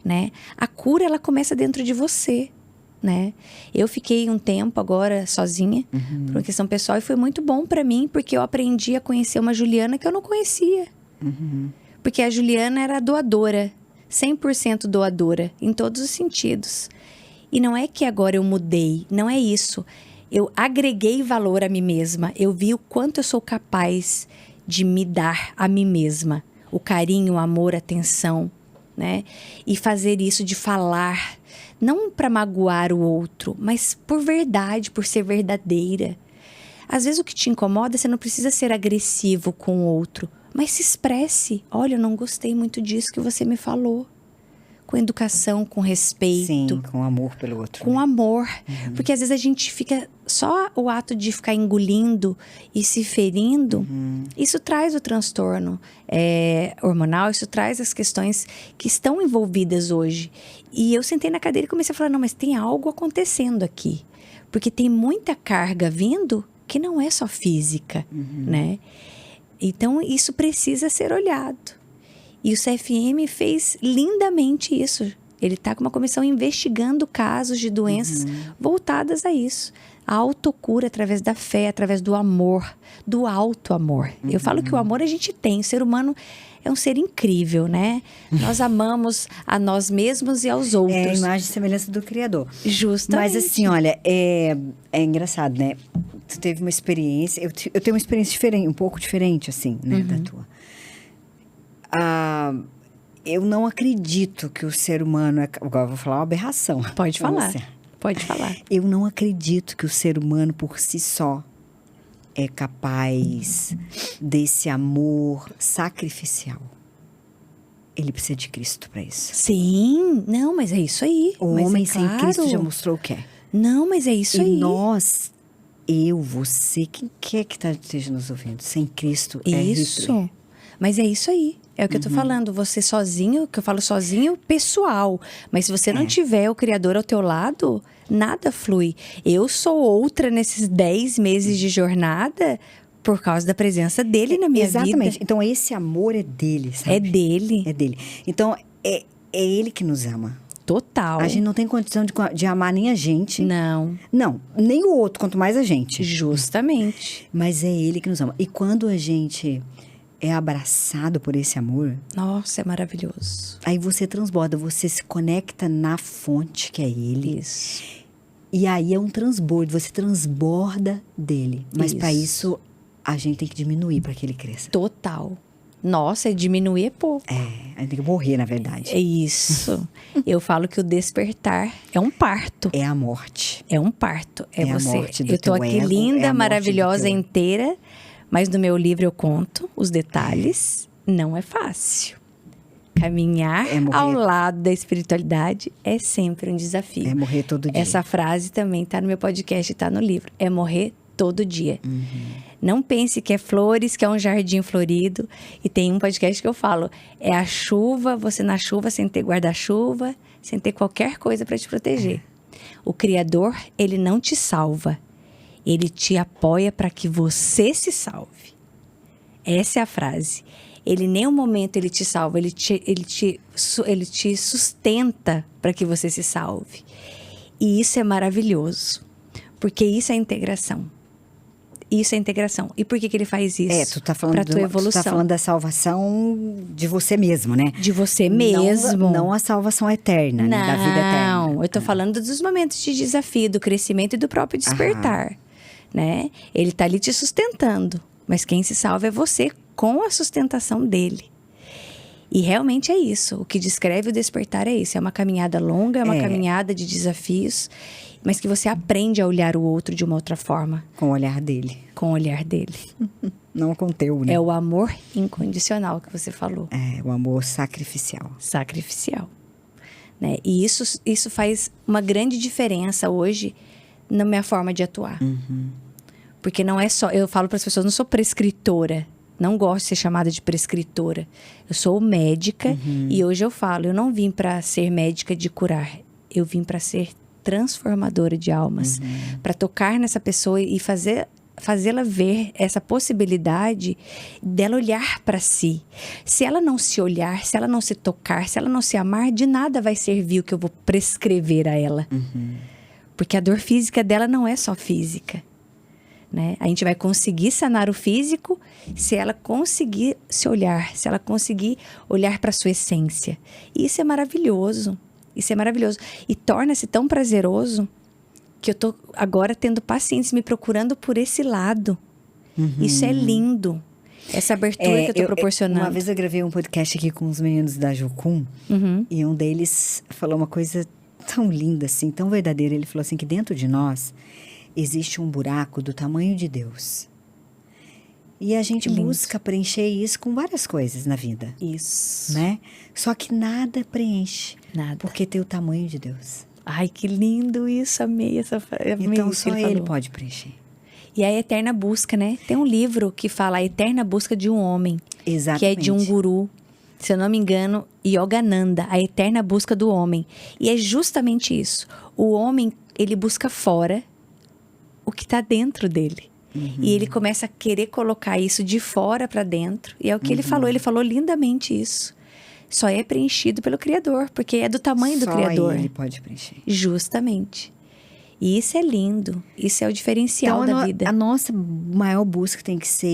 né? A cura, ela começa dentro de você, né? Eu fiquei um tempo agora sozinha, por uma questão pessoal, e foi muito bom pra mim, porque eu aprendi a conhecer uma Juliana que eu não conhecia. Porque a Juliana era doadora, 100% doadora, em todos os sentidos. E não é que agora eu mudei, não é isso. Eu agreguei valor a mim mesma, eu vi o quanto eu sou capaz de me dar a mim mesma. O carinho, o amor, a atenção, né? E fazer isso de falar, não para magoar o outro, mas por verdade, por ser verdadeira. Às vezes o que te incomoda, você não precisa ser agressivo com o outro, mas se expresse. Olha, eu não gostei muito disso que você me falou. Com educação, com respeito. Sim, com amor pelo outro. Com amor. Porque às vezes a gente fica... Só o ato de ficar engolindo e se ferindo, isso traz o transtorno hormonal, isso traz as questões que estão envolvidas hoje. E eu sentei na cadeira e comecei a falar, não, mas tem algo acontecendo aqui. Porque tem muita carga vindo que não é só física, né? Então, isso precisa ser olhado. E o CFM fez lindamente isso. Ele está com uma comissão investigando casos de doenças voltadas a isso. A autocura através da fé, através do amor, do alto amor. Eu falo que o amor a gente tem. O ser humano é um ser incrível, né? Nós amamos a nós mesmos e aos outros. É a imagem e semelhança do Criador. Justamente. Mas assim, olha, é engraçado, né? Tu teve uma experiência... Eu tenho uma experiência diferente, um pouco diferente, assim, né? Da tua. Eu não acredito que o ser humano... Agora eu vou falar uma aberração. Pode falar. Pode falar. Eu não acredito que o ser humano por si só é capaz desse amor sacrificial. Ele precisa de Cristo para isso. Sim, não, mas é isso aí. O mas homem é sem claro. Cristo já mostrou o que é. Não, mas é isso aí. E nós, você, quem quer que esteja nos ouvindo, sem Cristo Isso. é Hitler. Mas é isso aí. É o que eu tô falando. Você sozinho, que eu falo sozinho, pessoal. Mas se você não tiver o Criador ao teu lado, nada flui. Eu sou outra nesses 10 meses de jornada por causa da presença dele na minha vida. Exatamente. Então, esse amor é dele, sabe? É dele. É dele. Então, é ele que nos ama. Total. A gente não tem condição de amar nem a gente. Não. Não, nem o outro, quanto mais a gente. Justamente. Mas é ele que nos ama. E quando a gente é abraçado por esse amor... Nossa, é maravilhoso. Aí você transborda, você se conecta na fonte, que é ele. Isso. E aí é um transbordo, você transborda dele. Mas para Isso. isso, a gente tem que diminuir para que ele cresça. Total. Nossa, diminuir é pouco. A gente tem que morrer, na verdade. É isso. Eu falo que o despertar é um parto. É a morte. É um parto. É a você. morte do Eu tô teu aqui ego, é linda, a morte do maravilhosa, teu- inteira. Mas no meu livro eu conto os detalhes. Não é fácil. Caminhar É morrer. ao lado da espiritualidade é sempre um desafio. É morrer todo dia. Essa frase também tá no meu podcast e tá no livro. É morrer todo dia. Não pense que é flores, que é um jardim florido. E tem um podcast que eu falo, é a chuva, você na chuva sem ter guarda-chuva, sem ter qualquer coisa para te proteger. O Criador, ele não te salva. Ele te apoia para que você se salve. Essa é a frase. Ele, em nenhum momento, ele te salva. Ele te sustenta para que você se salve. E isso é maravilhoso. Porque isso é integração. Isso é integração. E por que ele faz isso? Tu tá falando Pra tua evolução. Tu tá falando da salvação de você mesmo, né? De você mesmo. Não a salvação eterna, né? Da vida eterna. Não, eu tô falando dos momentos de desafio, do crescimento e do próprio despertar. Né? Ele tá ali te sustentando. Mas quem se salva é você com a sustentação dele. E realmente é isso. O que descreve o despertar é isso. É uma caminhada longa, é uma caminhada de desafios, mas que você aprende a olhar o outro de uma outra forma. Com o olhar dele. Com o olhar dele. Não com o teu, né? É o amor incondicional que você falou. É o amor sacrificial. Sacrificial. Né? E isso faz uma grande diferença hoje na minha forma de atuar. Porque não é só... Eu falo para as pessoas, não sou prescritora. Não gosto de ser chamada de prescritora. Eu sou médica e hoje eu falo, eu não vim para ser médica de curar. Eu vim para ser transformadora de almas. Para tocar nessa pessoa e fazê-la ver essa possibilidade dela olhar para si. Se ela não se olhar, se ela não se tocar, se ela não se amar, de nada vai servir o que eu vou prescrever a ela. Porque a dor física dela não é só física. Né? A gente vai conseguir sanar o físico se ela conseguir se olhar, se ela conseguir olhar para sua essência. E isso é maravilhoso. Isso é maravilhoso. E torna-se tão prazeroso que eu tô agora tendo pacientes me procurando por esse lado. Isso é lindo. Essa abertura que eu tô proporcionando. Uma vez eu gravei um podcast aqui com os meninos da Jucum. E um deles falou uma coisa tão linda assim, tão verdadeira. Ele falou assim que dentro de nós existe um buraco do tamanho de Deus. E a gente busca preencher isso com várias coisas na vida. Isso. Né? Só que nada preenche. Nada. Porque tem o tamanho de Deus. Ai, que lindo isso. Amei essa frase. Então só ele pode preencher. E a eterna busca, né? Tem um livro que fala a eterna busca de um homem. Exatamente. Que é de um guru, se eu não me engano, Yogananda, a eterna busca do homem. E é justamente isso. O homem, ele busca fora o que está dentro dele. E ele começa a querer colocar isso de fora para dentro. E é o que ele falou lindamente isso. Só é preenchido pelo Criador, porque é do tamanho do Criador. Só ele pode preencher. Justamente. E isso é lindo. Isso é o diferencial da vida. A nossa maior busca tem que ser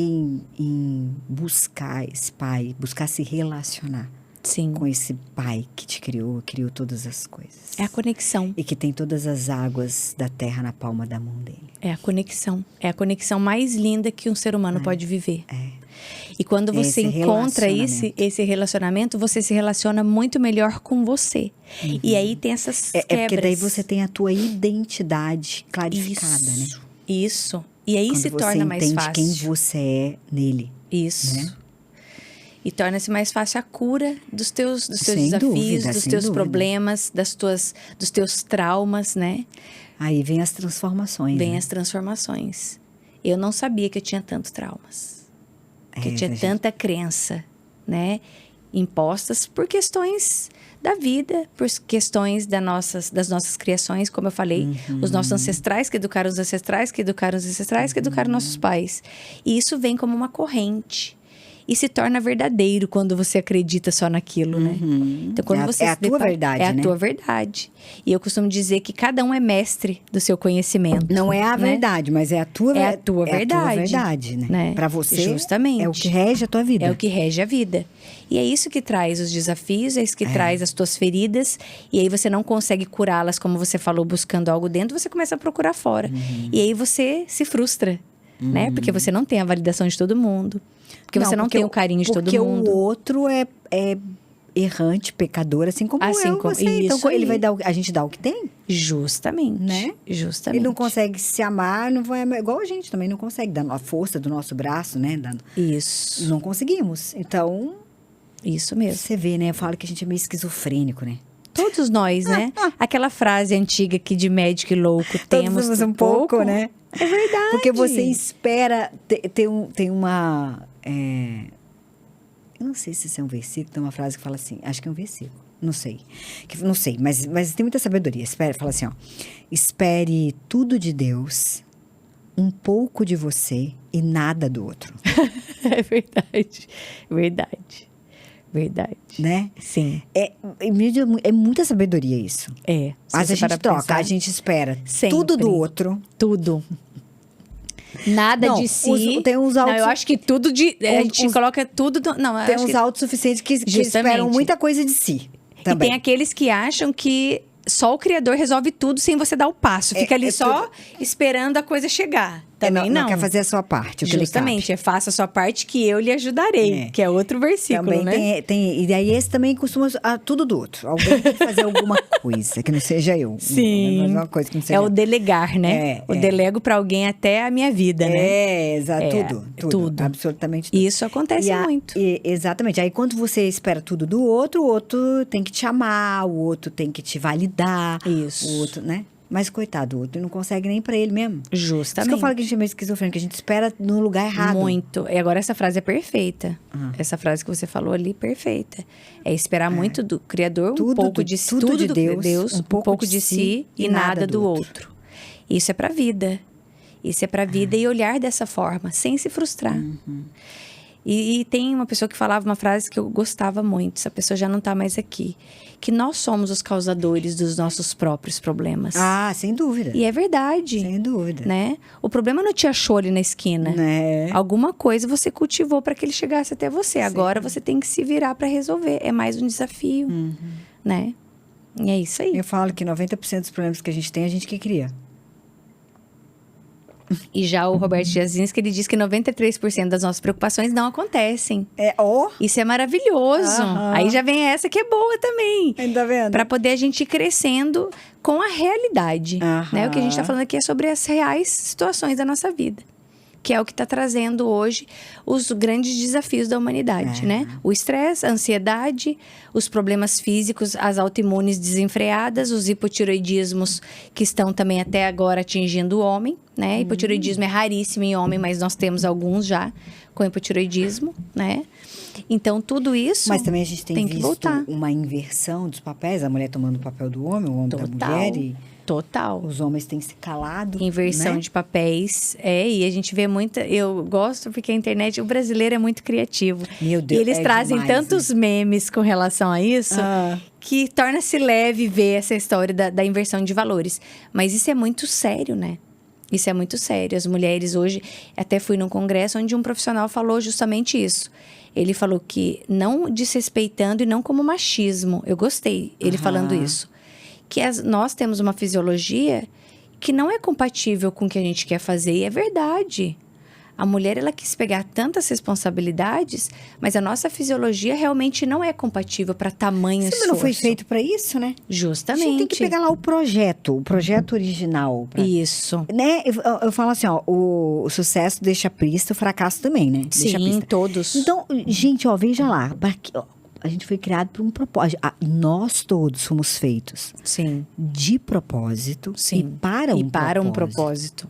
em buscar esse Pai, buscar se relacionar. Sim. Com esse Pai que te criou todas as coisas. É a conexão. E que tem todas as águas da terra na palma da mão dele. É a conexão. É a conexão mais linda que um ser humano pode viver. E quando você encontra esse relacionamento, você se relaciona muito melhor com você. E aí tem essas quebras. É porque daí você tem a tua identidade clarificada, né? Isso. E aí quando se torna mais fácil. Quem você é nele. Isso. Né? E torna-se mais fácil a cura dos teus Sem desafios, dúvida, dos sem teus dúvida. problemas, dos teus traumas, né? Aí vem as transformações. Vem né? as transformações. Eu não sabia que eu tinha tantos traumas. Que eu tinha gente. tanta crença, né? Impostas por questões da vida, por questões das nossas criações, como eu falei. Os nossos ancestrais que educaram os ancestrais, que educaram os ancestrais, que educaram nossos pais. E isso vem como uma corrente. E se torna verdadeiro quando você acredita só naquilo, né? Então, quando você é a tua verdade, é né? a tua verdade. E eu costumo dizer que cada um é mestre do seu conhecimento. Não é a né? verdade, mas é a tua É a tua verdade. É a tua verdade, né? Pra você, Justamente. é o que rege a tua vida. É o que rege a vida. E é isso que traz os desafios, é isso que traz as tuas feridas. E aí você não consegue curá-las, como você falou, buscando algo dentro, você começa a procurar fora. E aí você se frustra, né? Porque você não tem a validação de todo mundo. Porque você não tem o carinho de todo mundo. Porque o outro é errante, pecador, assim como eu e você. Isso então, ele aí. vai dar a gente dá o que tem, Justamente. né? Justamente. Ele não consegue se amar, não vai amar, igual a gente também não consegue, dar a força do nosso braço, né? Isso. Não conseguimos. Então, Isso mesmo. você vê, né? Eu falo que a gente é meio esquizofrênico, né? Todos nós, né? Aquela frase antiga que de médico e louco temos Todos um pouco, né? É verdade. Porque você espera, tem uma... eu não sei se isso é um versículo, tem uma frase que fala assim, acho que é um versículo, não sei. Não sei, mas tem muita sabedoria. Fala assim, ó, espere tudo de Deus, um pouco de você e nada do outro. É verdade. Verdade. Verdade. Né? Sim. É muita sabedoria isso. É. Mas a gente troca, a gente espera Sempre. tudo do outro. Tudo. Nada Não, de si. tem uns Não, eu acho que tudo de... a gente coloca tudo... Não, eu Tem acho uns que... autossuficientes que Justamente. esperam muita coisa de si. Também. E tem aqueles que acham que só o Criador resolve tudo sem você dar o passo. Fica ali só esperando a coisa chegar. Também não quer fazer a sua parte, o que lhe Justamente, faça a sua parte que eu lhe ajudarei. Que é outro versículo, também né? E daí esse também costuma tudo do outro. Alguém tem que fazer alguma coisa, que não seja eu. Sim. Uma coisa que não seja É o delegar, né? Eu delego pra alguém até a minha vida, né? Exato. Tudo. Absolutamente tudo. E isso acontece muito. Exatamente. Aí quando você espera tudo do outro, o outro tem que te amar, o outro tem que te validar. Isso. O outro, né? Mas coitado do outro, ele não consegue nem pra ele mesmo. Por isso Justamente. que eu falo que a gente é meio esquizofrênico, que a gente espera no lugar errado. Muito. E agora essa frase é perfeita. Essa frase que você falou ali, perfeita. É esperar muito do Criador, Tudo um pouco do- de tudo de do Deus, um pouco de si e nada do outro. Isso é pra vida. Isso é pra vida e olhar dessa forma, sem se frustrar. E tem uma pessoa que falava uma frase que eu gostava muito, essa pessoa já não tá mais aqui, que nós somos os causadores dos nossos próprios problemas. Ah, sem dúvida. E é verdade, Sem dúvida. né? O problema não te achou ali na esquina. Né? Alguma coisa você cultivou para que ele chegasse até você. Agora você tem que se virar para resolver. É mais um desafio, né? E é isso aí. Eu falo que 90% dos problemas que a gente que cria. E já o Roberto Jazinski, ele diz que 93% das nossas preocupações não acontecem. Ó, Isso é maravilhoso. Aham. Aí já vem essa que é boa também. ainda vendo? Para poder a gente ir crescendo com a realidade. Aham. Né? O que a gente está falando aqui é sobre as reais situações da nossa vida. Que é o que está trazendo hoje os grandes desafios da humanidade, né? O estresse, a ansiedade, os problemas físicos, as autoimunes desenfreadas, os hipotiroidismos que estão também até agora atingindo o homem, né? Hipotiroidismo é raríssimo em homem, mas nós temos alguns já com hipotiroidismo, né? Então, tudo isso Mas também a gente tem que visto voltar. uma inversão dos papéis, a mulher tomando o papel do homem, o homem da Total. mulher, e Total. os homens têm se calado. Inversão né? de papéis. E a gente vê muita. Eu gosto porque a internet, o brasileiro é muito criativo. Meu Deus, E eles é trazem demais, tantos memes com relação a isso Ah. que torna-se leve ver essa história da inversão de valores. Mas isso é muito sério, né? Isso é muito sério. As mulheres hoje. Até fui num congresso onde um profissional falou justamente isso. Ele falou que não desrespeitando e não como machismo. Eu gostei ele falando isso. Que nós temos uma fisiologia que não é compatível com o que a gente quer fazer. E é verdade. A mulher, ela quis pegar tantas responsabilidades, mas a nossa fisiologia realmente não é compatível para tamanho Sim, esforço. mas não foi feito pra isso, né? A Justamente. gente tem que pegar lá o projeto original. Isso. Né? Eu falo assim, ó, o sucesso deixa a pista, o fracasso também, né? Deixa a Sim, pista. todos. Então, gente, ó, veja lá. A gente foi criado por um propósito. Nós todos fomos feitos Sim. de propósito Sim. e para um propósito.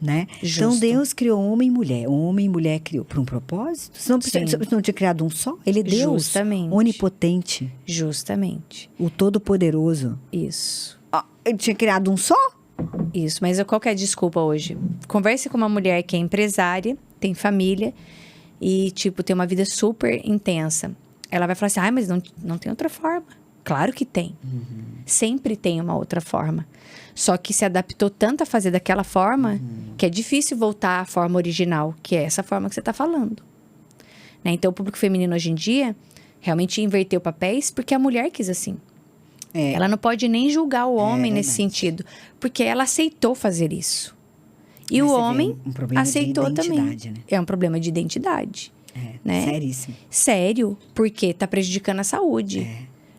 né? Justo. Então, Deus criou homem e mulher. Homem e mulher criou por um propósito. Se não tinha criado um só, ele é Deus. Justamente. Onipotente. Justamente. O Todo-Poderoso. Isso. Ele tinha criado um só? Isso. Mas qual que é a desculpa hoje? Converse com uma mulher que é empresária, tem família e, tipo, tem uma vida super intensa. Ela vai falar assim, mas não tem outra forma. Claro que tem. Sempre tem uma outra forma. Só que se adaptou tanto a fazer daquela forma que é difícil voltar à forma original, que é essa forma que você está falando. Né? Então, o público feminino hoje em dia realmente inverteu papéis porque a mulher quis assim. É. Ela não pode nem julgar o homem nesse verdade. sentido, porque ela aceitou fazer isso. E Mas o você vê homem um problema de aceitou também. identidade, né? É um problema de identidade. Né? Seríssimo. Sério, porque tá prejudicando a saúde.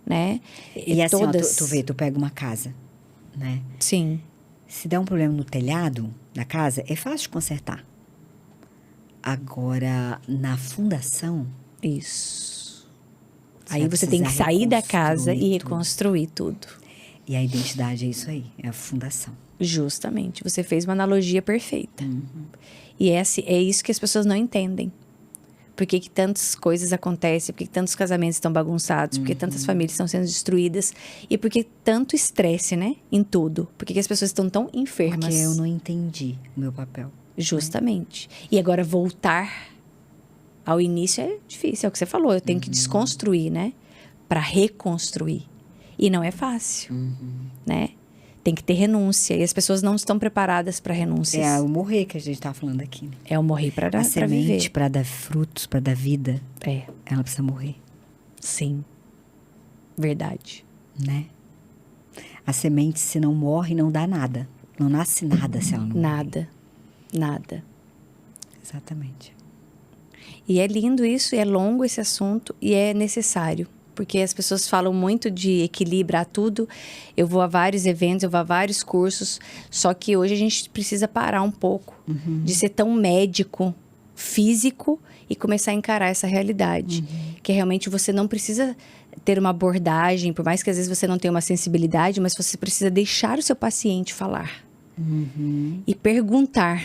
Né? E assim, ó, todas. tu vê, tu pega uma casa, né? Sim. Se der um problema no telhado da casa, é fácil de consertar. Agora, na fundação, Isso. Você Aí vai você tem que precisar sair da casa e reconstruir reconstruir tudo. e a identidade é isso aí, é a fundação. Justamente. Você fez uma analogia perfeita. E é isso que as pessoas não entendem. Por que tantas coisas acontecem? Por que tantos casamentos estão bagunçados? Por que tantas famílias estão sendo destruídas? E por que tanto estresse, né? Em tudo. Por que as pessoas estão tão enfermas? Porque eu não entendi o meu papel. Justamente. E agora voltar ao início é difícil. É o que você falou. Eu tenho que desconstruir, né? Para reconstruir. E não é fácil, né? Tem que ter renúncia. E as pessoas não estão preparadas para renúncias. É o morrer que a gente tá falando aqui, né? É o morrer para A viver. semente, para dar frutos, para dar vida, É, ela precisa morrer, sim. Verdade. né? A semente, se não morre, não dá nada. Não nasce nada se ela não morrer. Nada. Exatamente. E é lindo isso, é longo esse assunto e é necessário. Porque as pessoas falam muito de equilibrar tudo. Eu vou a vários eventos, eu vou a vários cursos. Só que hoje a gente precisa parar um pouco de ser tão médico, físico e começar a encarar essa realidade. Que realmente você não precisa ter uma abordagem, por mais que às vezes você não tenha uma sensibilidade, mas você precisa deixar o seu paciente falar. E perguntar,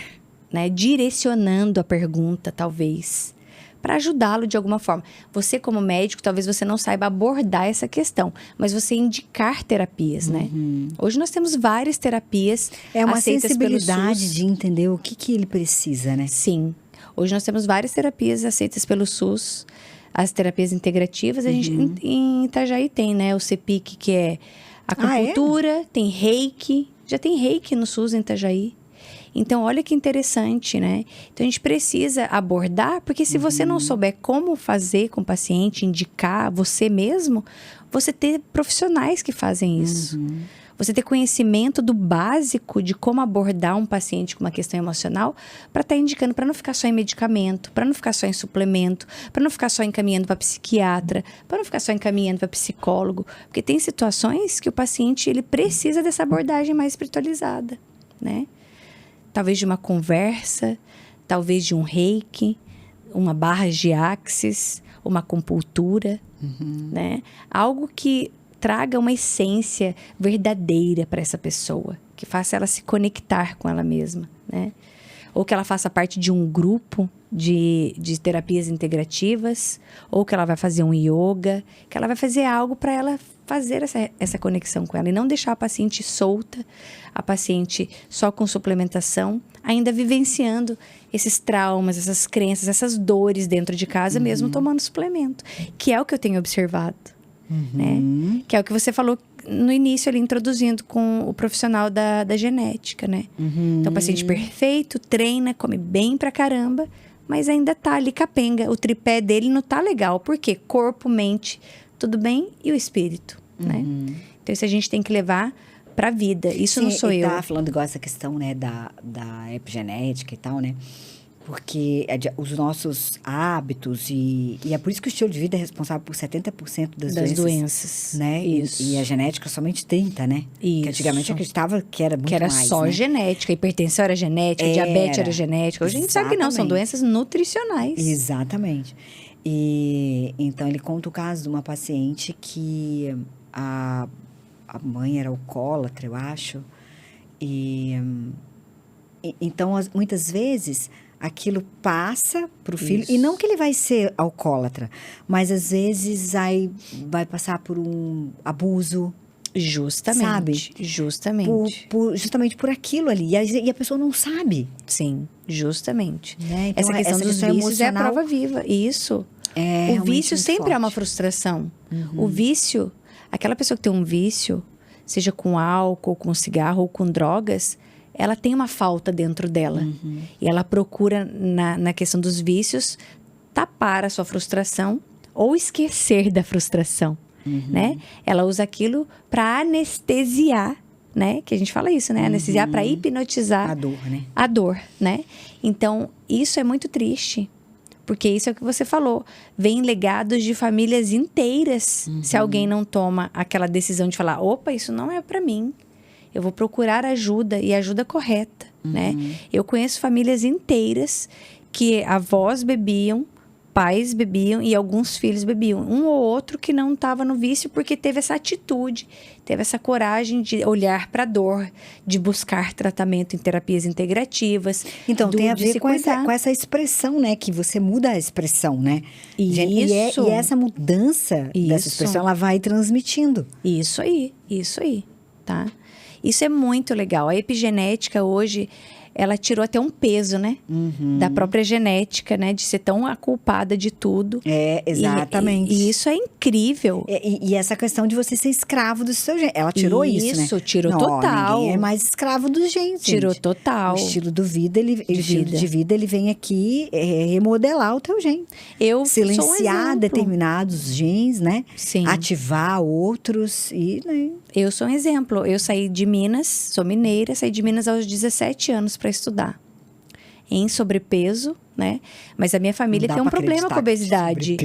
né? Direcionando a pergunta, talvez, para ajudá-lo de alguma forma. Você, como médico, talvez você não saiba abordar essa questão, mas você indicar terapias, né? Hoje nós temos várias terapias É uma aceitas pelo sensibilidade SUS. de entender o que ele precisa, né? Sim. Hoje nós temos várias terapias aceitas pelo SUS, as terapias integrativas. A gente, em Itajaí tem, né? O CEPIC, que é acupuntura, tem reiki. Já tem reiki no SUS em Itajaí. Então, olha que interessante, né? Então, a gente precisa abordar, porque se você não souber como fazer com o paciente, indicar você mesmo, você ter profissionais que fazem isso. Você ter conhecimento do básico de como abordar um paciente com uma questão emocional para estar indicando, para não ficar só em medicamento, para não ficar só em suplemento, para não ficar só encaminhando para psiquiatra, para não ficar só encaminhando para psicólogo. Porque tem situações que o paciente ele precisa dessa abordagem mais espiritualizada, né? Talvez de uma conversa, talvez de um reiki, uma barra de axis, uma acupuntura, né? Algo que traga uma essência verdadeira para essa pessoa, que faça ela se conectar com ela mesma, né? Ou que ela faça parte de um grupo de terapias integrativas, ou que ela vai fazer um yoga, que ela vai fazer algo para ela fazer essa conexão com ela e não deixar a paciente solta, a paciente só com suplementação, ainda vivenciando esses traumas, essas crenças, essas dores dentro de casa, mesmo tomando suplemento, que é o que eu tenho observado. Né? Que é o que você falou no início ali, introduzindo com o profissional da genética, né? Então, o paciente perfeito, treina, come bem pra caramba, mas ainda tá ali capenga. O tripé dele não tá legal. Por quê? Corpo, mente, tudo bem, e o espírito, né? Então, isso a gente tem que levar pra vida. Isso não sou eu. Tá falando igual essa questão, né, da epigenética e tal, né? Porque os nossos hábitos e é por isso que o estilo de vida é responsável por 70% das doenças. Né? Isso. E a genética somente 30%, né? Isso. Que antigamente acreditava que era muito mais, que era só né? genética, hipertensão era genética, diabetes era genética. Hoje a gente sabe que não, são doenças nutricionais. Exatamente. E então ele conta o caso de uma paciente que a mãe era alcoólatra, eu acho. Então, muitas vezes, aquilo passa para o filho. Isso. E não que ele vai ser alcoólatra, mas às vezes aí vai passar por um abuso. Justamente. Sabe? Justamente. Justamente por aquilo ali. E a pessoa não sabe. Sim, justamente. Né? Então, essa questão dos vícios emocional é a prova viva. Isso. O vício sempre é uma frustração. O vício, aquela pessoa que tem um vício, seja com álcool, com cigarro ou com drogas, ela tem uma falta dentro dela. E ela procura, na questão dos vícios, tapar a sua frustração ou esquecer da frustração, né? Ela usa aquilo para anestesiar, né? Que a gente fala isso, né? Anestesiar para hipnotizar a dor, né? A dor, né? Então, isso é muito triste. Porque isso é o que você falou. Vem legados de famílias inteiras. Se alguém não toma aquela decisão de falar, opa, isso não é para mim. Eu vou procurar ajuda e ajuda correta, né? Eu conheço famílias inteiras que avós bebiam, pais bebiam e alguns filhos bebiam. Um ou outro que não estava no vício porque teve essa atitude, teve essa coragem de olhar para a dor, de buscar tratamento em terapias integrativas. Então, tem a ver com essa expressão, né? Que você muda a expressão, né? Isso. E essa mudança dessa expressão, ela vai transmitindo. Isso aí, tá? Isso é muito legal. A epigenética hoje, ela tirou até um peso, né? Da própria genética, né? De ser tão aculpada de tudo. É, exatamente. E isso é incrível. E essa questão de você ser escravo do seu gene. Ela tirou isso, né? Isso, tirou total. Ninguém é mais escravo do gene, Tirou gente. total. O estilo de vida, ele vem aqui remodelar o teu gene. Silenciar determinados genes, né? Sim. Ativar outros e... Né? Eu sou um exemplo. Eu saí de Minas, sou mineira, saí de Minas aos 17 anos para estudar. Em sobrepeso, né? Mas a minha família tem um problema com obesidade.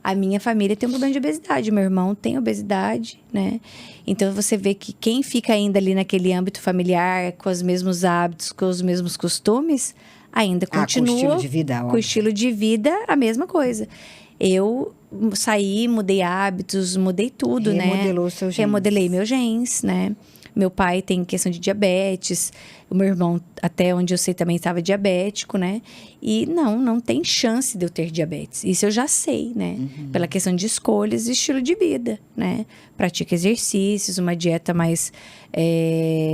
A minha família tem um problema de obesidade. Meu irmão tem obesidade, né? Então, você vê que quem fica ainda ali naquele âmbito familiar, com os mesmos hábitos, com os mesmos costumes, ainda continua... com o estilo de vida, com o estilo de vida, a mesma coisa. Eu saí, mudei hábitos, mudei tudo, né? Remodelou os seus genes. Remodelei meus genes, né? Meu pai tem questão de diabetes, o meu irmão, até onde eu sei, também estava diabético, né? E não tem chance de eu ter diabetes. Isso eu já sei, né? Pela questão de escolhas e estilo de vida, né? Pratico exercícios, uma dieta mais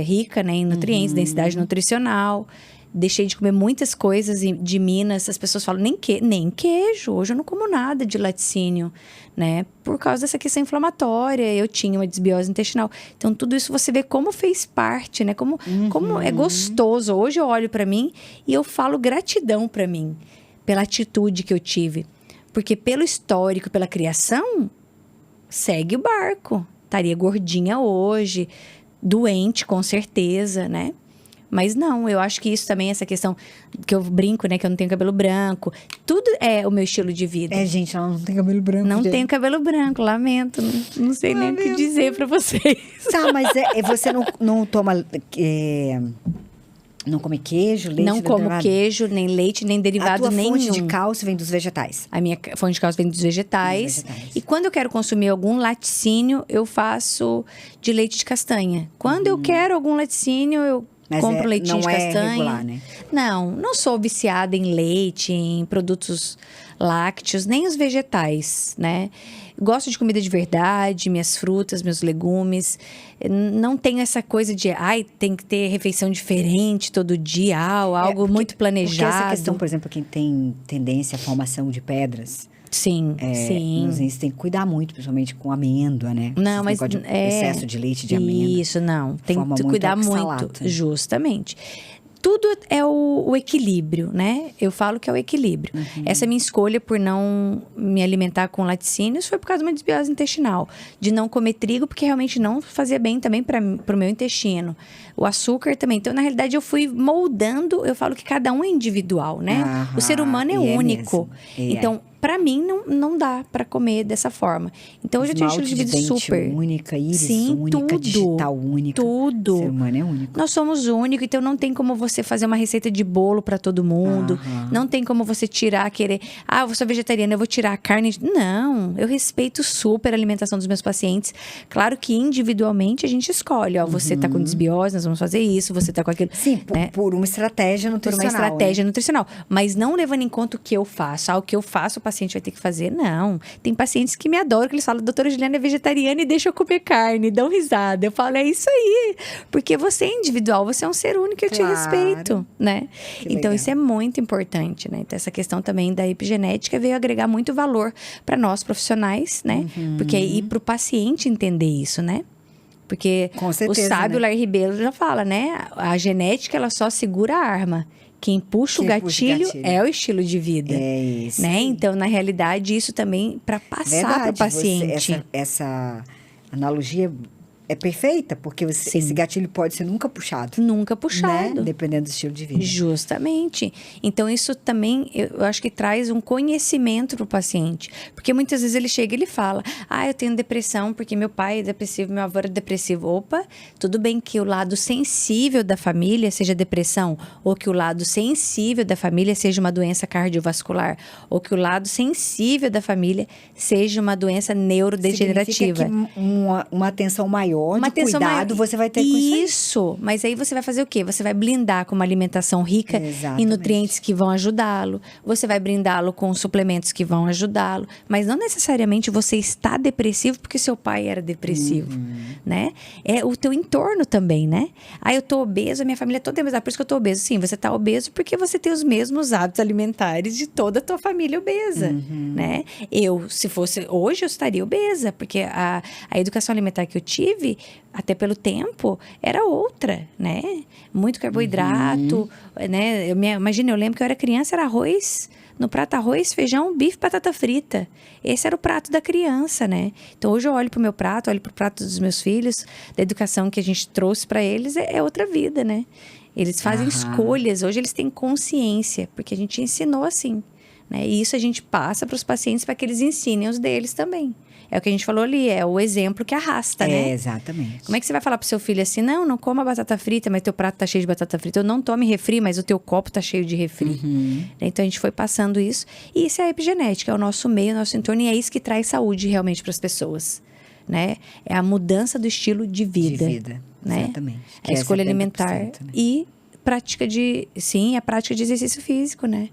rica, né, em nutrientes, densidade nutricional. Deixei de comer muitas coisas de Minas. As pessoas falam, nem queijo. Hoje eu não como nada de laticínio, né? Por causa dessa questão inflamatória. Eu tinha uma desbiose intestinal. Então, tudo isso você vê como fez parte, né? Como é gostoso. Hoje eu olho pra mim e eu falo gratidão pra mim. Pela atitude que eu tive. Porque pelo histórico, pela criação, segue o barco. Estaria gordinha hoje, doente com certeza, né? Mas não, eu acho que isso também, essa questão que eu brinco, né? Que eu não tenho cabelo branco. Tudo é o meu estilo de vida. Gente, ela não tem cabelo branco. Não gente. tenho cabelo branco, lamento. Não sei nem o que dizer pra vocês. Tá, mas você não toma... não come queijo, leite? Não como derivado? queijo, nem leite, nem derivado A tua nenhum. fonte de cálcio vem dos vegetais. A minha fonte de cálcio vem dos vegetais. E quando eu quero consumir algum laticínio, eu faço de leite de castanha. Quando eu quero algum laticínio, eu compro leitinho de castanha. Regular, né? Não sou viciada em leite, em produtos lácteos, nem os vegetais, né? Gosto de comida de verdade, minhas frutas, meus legumes. Não tenho essa coisa de, tem que ter refeição diferente todo dia, algo muito planejado. Porque essa questão, por exemplo, quem tem tendência à formação de pedras... Sim. Nos rins tem que cuidar muito, principalmente com amêndoa, né? Não, mas excesso de leite de amêndoa. Isso, não. Tem que cuidar muito, né? justamente. Tudo é o equilíbrio, né? Eu falo que é o equilíbrio. Essa minha escolha por não me alimentar com laticínios foi por causa de uma desbiose intestinal. De não comer trigo, porque realmente não fazia bem também para o meu intestino. O açúcar também. Então, na realidade, eu fui moldando. Eu falo que cada um é individual, né? O ser humano é único. Então, pra mim, não dá pra comer dessa forma. Então, hoje eu tenho um estilo de vida super... única, íris Sim, única, tudo, digital única. Tudo. O ser humano é único. Nós somos únicos, então não tem como você fazer uma receita de bolo pra todo mundo. Não tem como você querer... eu sou vegetariana, eu vou tirar a carne. Não, eu respeito super a alimentação dos meus pacientes. Claro que individualmente a gente escolhe. Você tá com desbiose, nós vamos fazer isso. Você tá com aquilo. Sim, né? por uma estratégia nutricional. Por uma estratégia nutricional. Mas não levando em conta o que eu faço. O que eu faço, o paciente vai ter que fazer. Não. Tem pacientes que me adoram, que eles falam, doutora Juliana é vegetariana e deixa eu comer carne. Dão risada. Eu falo, é isso aí. Porque você é individual, você é um ser único, eu te respeito, né? Então, isso é muito importante, né? Então, essa questão também da epigenética veio agregar muito valor para nós profissionais, né? Porque aí, para o paciente entender isso, né? Porque com certeza, o sábio né? Larry Ribeiro já fala, né? A genética, ela só segura a arma. Quem puxa o gatilho é o estilo de vida. É isso. Né? Então, na realidade, isso também para passar para o paciente. Essa analogia é perfeita, porque esse gatilho pode ser nunca puxado. Nunca puxado. Né? Dependendo do estilo de vida. Justamente. Então, isso também, eu acho que traz um conhecimento para o paciente. Porque muitas vezes ele chega e ele fala, eu tenho depressão porque meu pai é depressivo, meu avô é depressivo. Opa, tudo bem que o lado sensível da família seja depressão, ou que o lado sensível da família seja uma doença cardiovascular, ou que o lado sensível da família seja uma doença neurodegenerativa. Significa que uma atenção maior, de cuidado, você vai ter com isso. Mas aí você vai fazer o quê? Você vai blindar com uma alimentação rica em nutrientes que vão ajudá-lo. Você vai blindá-lo com suplementos que vão ajudá-lo. Mas não necessariamente você está depressivo porque seu pai era depressivo, né? É o teu entorno também, né? Eu tô obeso, a minha família é toda obesa. Por isso que eu tô obeso. Sim, você tá obeso porque você tem os mesmos hábitos alimentares de toda a tua família obesa, né? Se fosse hoje, eu estaria obesa. Porque a educação alimentar que eu tive, até pelo tempo, era outra, né? Muito carboidrato, né? Imagina, eu lembro que eu era criança, era arroz, no prato arroz, feijão, bife, batata frita. Esse era o prato da criança, né? Então, hoje eu olho pro meu prato, olho pro prato dos meus filhos, da educação que a gente trouxe para eles, é outra vida, né? Eles fazem escolhas, hoje eles têm consciência, porque a gente ensinou assim, né? E isso a gente passa para os pacientes para que eles ensinem os deles também. É o que a gente falou ali, é o exemplo que arrasta, né? Exatamente. Como é que você vai falar pro seu filho assim, não coma batata frita, mas teu prato tá cheio de batata frita. Ou não tome refri, mas o teu copo tá cheio de refri. Então, a gente foi passando isso. E isso é a epigenética, é o nosso meio, o nosso entorno. E é isso que traz saúde realmente para as pessoas, né? É a mudança do estilo de vida. De vida, né? exatamente. É a escolha alimentar né? e prática de... Sim, a prática de exercício físico, né?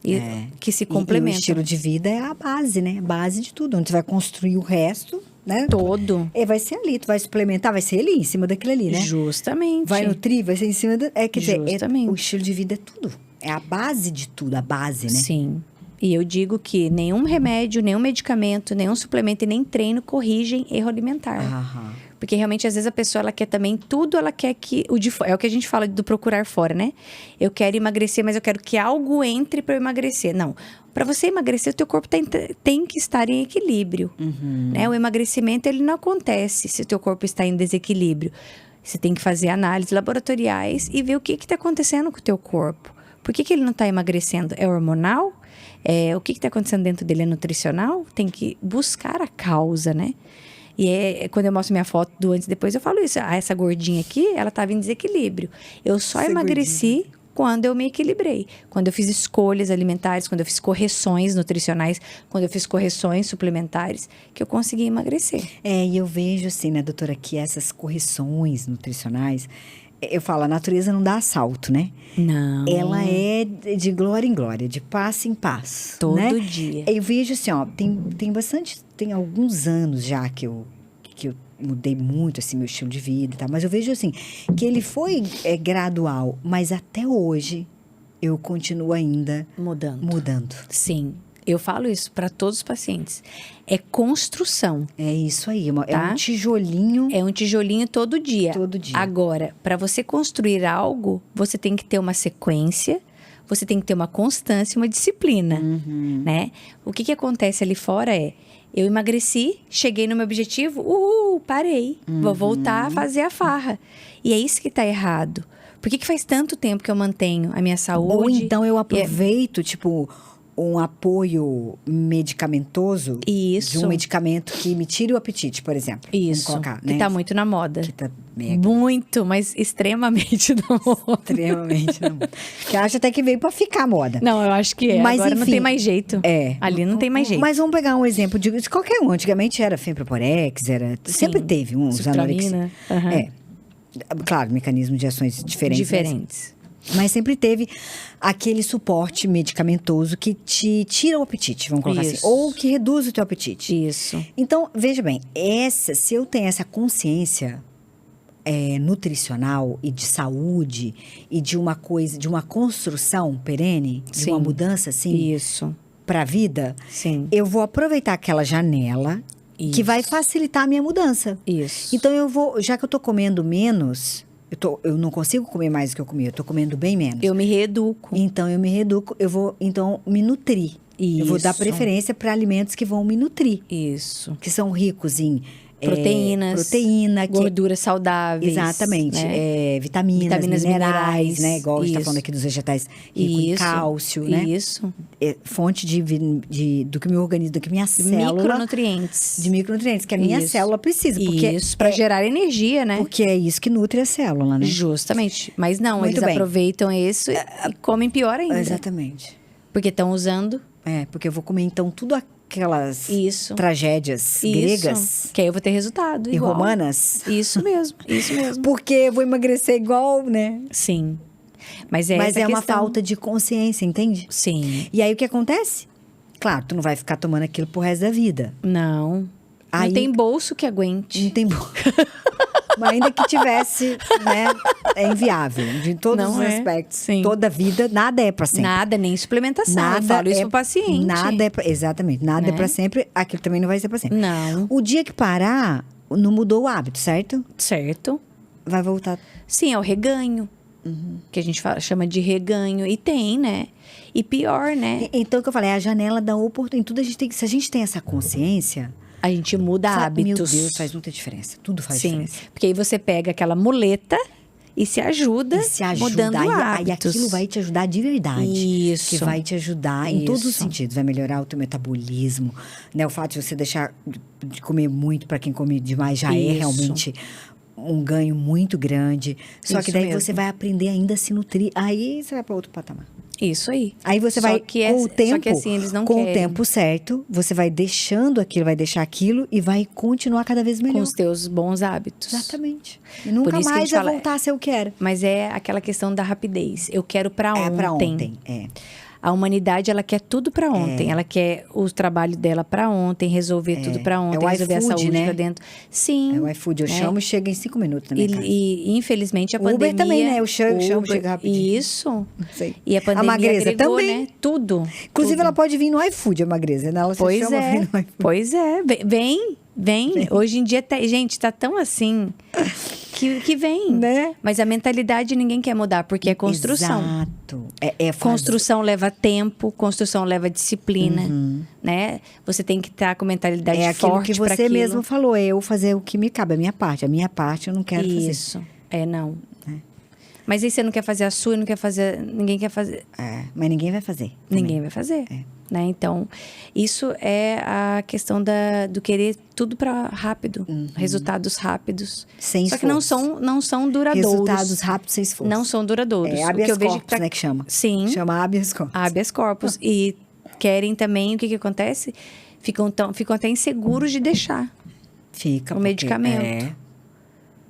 E que se complementa. E o estilo de vida é a base, né? A base de tudo. Onde você vai construir o resto, né? Todo. E vai ser ali, tu vai suplementar, vai ser ali, em cima daquilo ali, né? Justamente. Vai nutrir, vai ser em cima quer dizer, Justamente. O estilo de vida é tudo. É a base de tudo, a base, né? Sim. E eu digo que nenhum remédio, nenhum medicamento, nenhum suplemento e nem treino corrigem erro alimentar. Aham. Porque realmente, às vezes, a pessoa, ela quer também tudo, ela quer que... é o que a gente fala do procurar fora, né? Eu quero emagrecer, mas eu quero que algo entre para eu emagrecer. Não. Para você emagrecer, o teu corpo tem que estar em equilíbrio. Né? O emagrecimento, ele não acontece se o teu corpo está em desequilíbrio. Você tem que fazer análises laboratoriais e ver o que está acontecendo com o teu corpo. Por que ele não está emagrecendo? É hormonal? O que está acontecendo dentro dele? É nutricional? Tem que buscar a causa, né? E quando eu mostro minha foto do antes e depois, eu falo isso. Essa gordinha aqui, ela estava em desequilíbrio. Eu só emagreci quando eu me equilibrei. Quando eu fiz escolhas alimentares, quando eu fiz correções nutricionais, quando eu fiz correções suplementares, que eu consegui emagrecer. E eu vejo assim, né, doutora, que essas correções nutricionais... Eu falo, a natureza não dá assalto, né? Não. Ela é de glória em glória, de passo em passo. Todo né? dia. Eu vejo assim, ó, tem alguns anos já que eu mudei muito, assim, meu estilo de vida e tal. Mas eu vejo, assim, que ele foi gradual. Mas até hoje, eu continuo ainda mudando. Sim. Eu falo isso para todos os pacientes. É construção. É isso aí. É tá? um tijolinho. É um tijolinho todo dia. Todo dia. Agora, para você construir algo, você tem que ter uma sequência, você tem que ter uma constância e uma disciplina, né? O que acontece ali fora eu emagreci, cheguei no meu objetivo, parei. Vou voltar a fazer a farra. E é isso que tá errado. Por que faz tanto tempo que eu mantenho a minha saúde? Ou então eu aproveito, tipo... um apoio medicamentoso Isso. de um medicamento que me tire o apetite, por exemplo. Isso, vamos colocar, que né? tá muito na moda. Que tá mega. Muito, mas extremamente na moda. Extremamente na moda. Que eu acho até que veio pra ficar moda. Não, eu acho que é. Mas, agora enfim, não tem mais jeito. É. Ali não tem mais jeito. Mas vamos pegar um exemplo de qualquer um. Antigamente era Femproporex, sempre teve uns Supramina. Claro, mecanismos de ações diferentes. Mas sempre teve aquele suporte medicamentoso que te tira o apetite, vamos colocar assim. Ou que reduz o teu apetite. Isso. Então, veja bem, se eu tenho essa consciência nutricional e de saúde e de uma construção perene, de uma mudança assim, para a vida, eu vou aproveitar aquela janela que vai facilitar a minha mudança. Isso. Então, já que eu tô comendo menos... Eu não consigo comer mais do que eu comia, eu tô comendo bem menos. Eu me reeduco. Então, eu me reeduco, eu vou, me nutrir. Isso. Eu vou dar preferência para alimentos que vão me nutrir. Isso. Que são ricos em... proteína, gorduras saudáveis. Exatamente. Né? Vitaminas, minerais, né? Igual a gente tá falando aqui dos vegetais ricos em cálcio, né? Isso. Fonte do que meu organismo, do que minha célula... Micronutrientes. De micronutrientes, que a minha célula precisa. Porque isso, para gerar energia, né? Porque é isso que nutre a célula, né? Justamente. Mas não, Muito eles bem. aproveitam isso e comem pior ainda. Exatamente. Porque estão usando... porque eu vou comer, então, tudo aquelas tragédias gregas. Que aí eu vou ter resultado e igual. romanas. Isso mesmo. Porque eu vou emagrecer igual, né? Sim. Mas é uma falta de consciência, entende? Sim. E aí o que acontece? Claro, tu não vai ficar tomando aquilo pro resto da vida. Não. Aí, não tem bolso que aguente. Não tem bolso. Mas ainda que tivesse, né? É inviável. De todos os aspectos. Sim. Toda a vida, nada é pra sempre. Nada, nem suplementação. Eu falo isso pro paciente. Nada exatamente. Nada é pra sempre. Aquilo também não vai ser pra sempre. Não. O dia que parar, não mudou o hábito, certo? Certo. Vai voltar. Sim, é o reganho. Que a gente chama de reganho. E tem, né? E pior, né? Então, o que eu falei, é a janela da oportunidade. Se a gente tem essa consciência... A gente muda hábitos. Meu Deus, faz muita diferença. Tudo faz diferença. Porque aí você pega aquela muleta e se ajuda, E se ajuda, mudando aí hábitos. aquilo vai te ajudar de verdade. Isso. Que vai te ajudar em todos os Isso. sentidos. Vai melhorar o teu metabolismo, né? O fato de você deixar de comer muito, para quem come demais, já é Isso. realmente um ganho muito grande. Só que Isso daí mesmo. você vai aprender ainda a se nutrir. Aí você vai para outro patamar. Isso aí. Aí você Só vai, que com o tempo, só que assim, eles não com querem. o tempo certo, você vai deixando aquilo, vai deixar aquilo e vai continuar cada vez melhor. Com os teus bons hábitos. Exatamente. E nunca Por isso que a mais gente vai fala- voltar a ser o que era. Mas é aquela questão da rapidez. Eu quero pra É ontem. pra ontem. É. A humanidade, ela quer tudo pra ontem. Ela quer o trabalho dela pra ontem, resolver tudo pra ontem, o resolver a iFood, saúde né? pra dentro. Sim. É o iFood. Eu né? chamo e chega em 5 minutos na minha casa. E, infelizmente a Uber pandemia... também, né? Eu chamo e Uber, chega rapidinho. Isso. Não sei. E a pandemia Magreza agregou, também. né? Tudo. Inclusive, tudo. ela pode vir no iFood, a magreza. Né? Ela se Pois chama é. vir no iFood. Pois é. Vem. Hoje em dia, gente, tá tão assim que vem. Né? Mas a mentalidade ninguém quer mudar, porque é construção. Exato. É fazer- Construção leva tempo, construção leva disciplina, né? Você tem que estar com mentalidade É aquilo forte que pra você aquilo. mesmo falou. É eu fazer o que me cabe. A minha parte. A minha parte eu não quero fazer. Isso. Não. Mas aí você não quer fazer a sua, não quer fazer, ninguém quer fazer. É, mas ninguém vai fazer. também. Ninguém vai fazer. É. Né? Então, isso é a questão do querer tudo para rápido. Resultados rápidos. Sem Só que não esforço. são duradouros. Resultados rápidos sem esforço. Não são duradouros. É O habeas que eu vejo corpus, né, que chama. Sim. Chama habeas corpus. Habeas corpus. E querem também, o que acontece? Ficam até inseguros de deixar Fica. o porque- medicamento.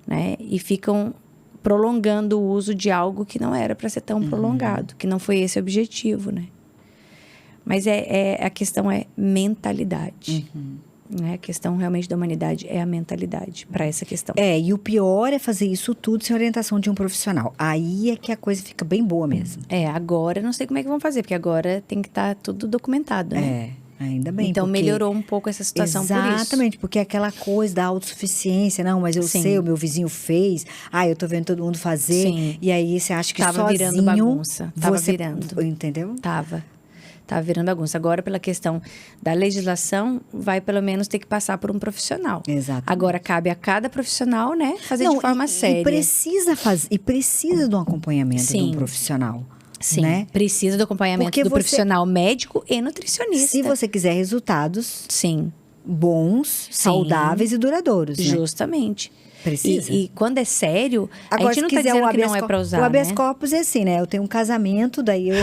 Né? E ficam prolongando o uso de algo que não era para ser tão prolongado, que não foi esse o objetivo, né? Mas a questão é mentalidade. Né? A questão realmente da humanidade é a mentalidade para essa questão. E o pior é fazer isso tudo sem orientação de um profissional. Aí é que a coisa fica bem boa mesmo. Agora eu não sei como é que vão fazer, porque agora tem que estar tudo documentado, né? Ainda bem. Então porque- melhorou um pouco essa situação por isso. Exatamente, porque aquela coisa da autossuficiência, não, mas eu Sim. sei, o meu vizinho fez, eu tô vendo todo mundo fazer, Sim. e aí você acha que Tava sozinho... virando bagunça, tava você, virando. Entendeu? Tava virando bagunça. Agora, pela questão da legislação, vai pelo menos ter que passar por um profissional. Exatamente. Agora, cabe a cada profissional, né, fazer de forma séria. E precisa de um acompanhamento de um Sim. profissional. Sim, Né? precisa do acompanhamento Porque do você- profissional médico e nutricionista. Se você quiser resultados Sim, bons, saudáveis e duradouros, né? justamente. Precisa. E quando é sério, Agora, a gente não se tá quiser dizendo o que não habeas é pra usar, O habeas né? corpus é assim, né? Eu tenho um casamento, daí eu...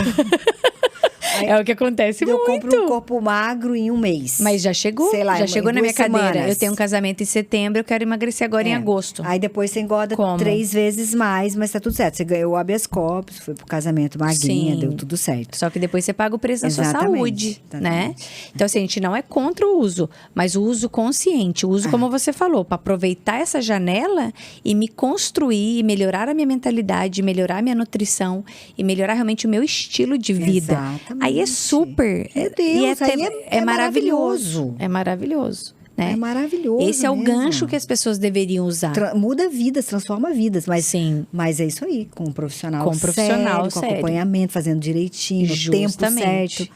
É o que acontece eu muito. compro um corpo magro em um mês. Mas já chegou, Sei lá, já chegou na minha 2 cadeira. semanas. Eu tenho um casamento em setembro, eu quero emagrecer agora em agosto. Aí depois você engorda Como? 3 vezes mais, mas tá tudo certo. Você ganhou o habeas corpus, foi pro casamento magrinha, Sim. deu tudo certo. Só que depois você paga o preço da sua Exatamente, saúde, né? exatamente. Então, assim, a gente não é contra o uso, mas o uso consciente, o uso, como você falou, para aproveitar essa janela e me construir, e melhorar a minha mentalidade, melhorar a minha nutrição e melhorar realmente o meu estilo de vida. Exatamente. Aí é super. Meu Deus, aí é maravilhoso. É maravilhoso. Né? É maravilhoso. Esse é o mesmo. gancho que as pessoas deveriam usar. Muda vidas, transforma vidas, mas Sim. Mas é isso aí, com um profissional Com um profissional sério, com sério. acompanhamento, fazendo direitinho, no tempo Justamente. certo.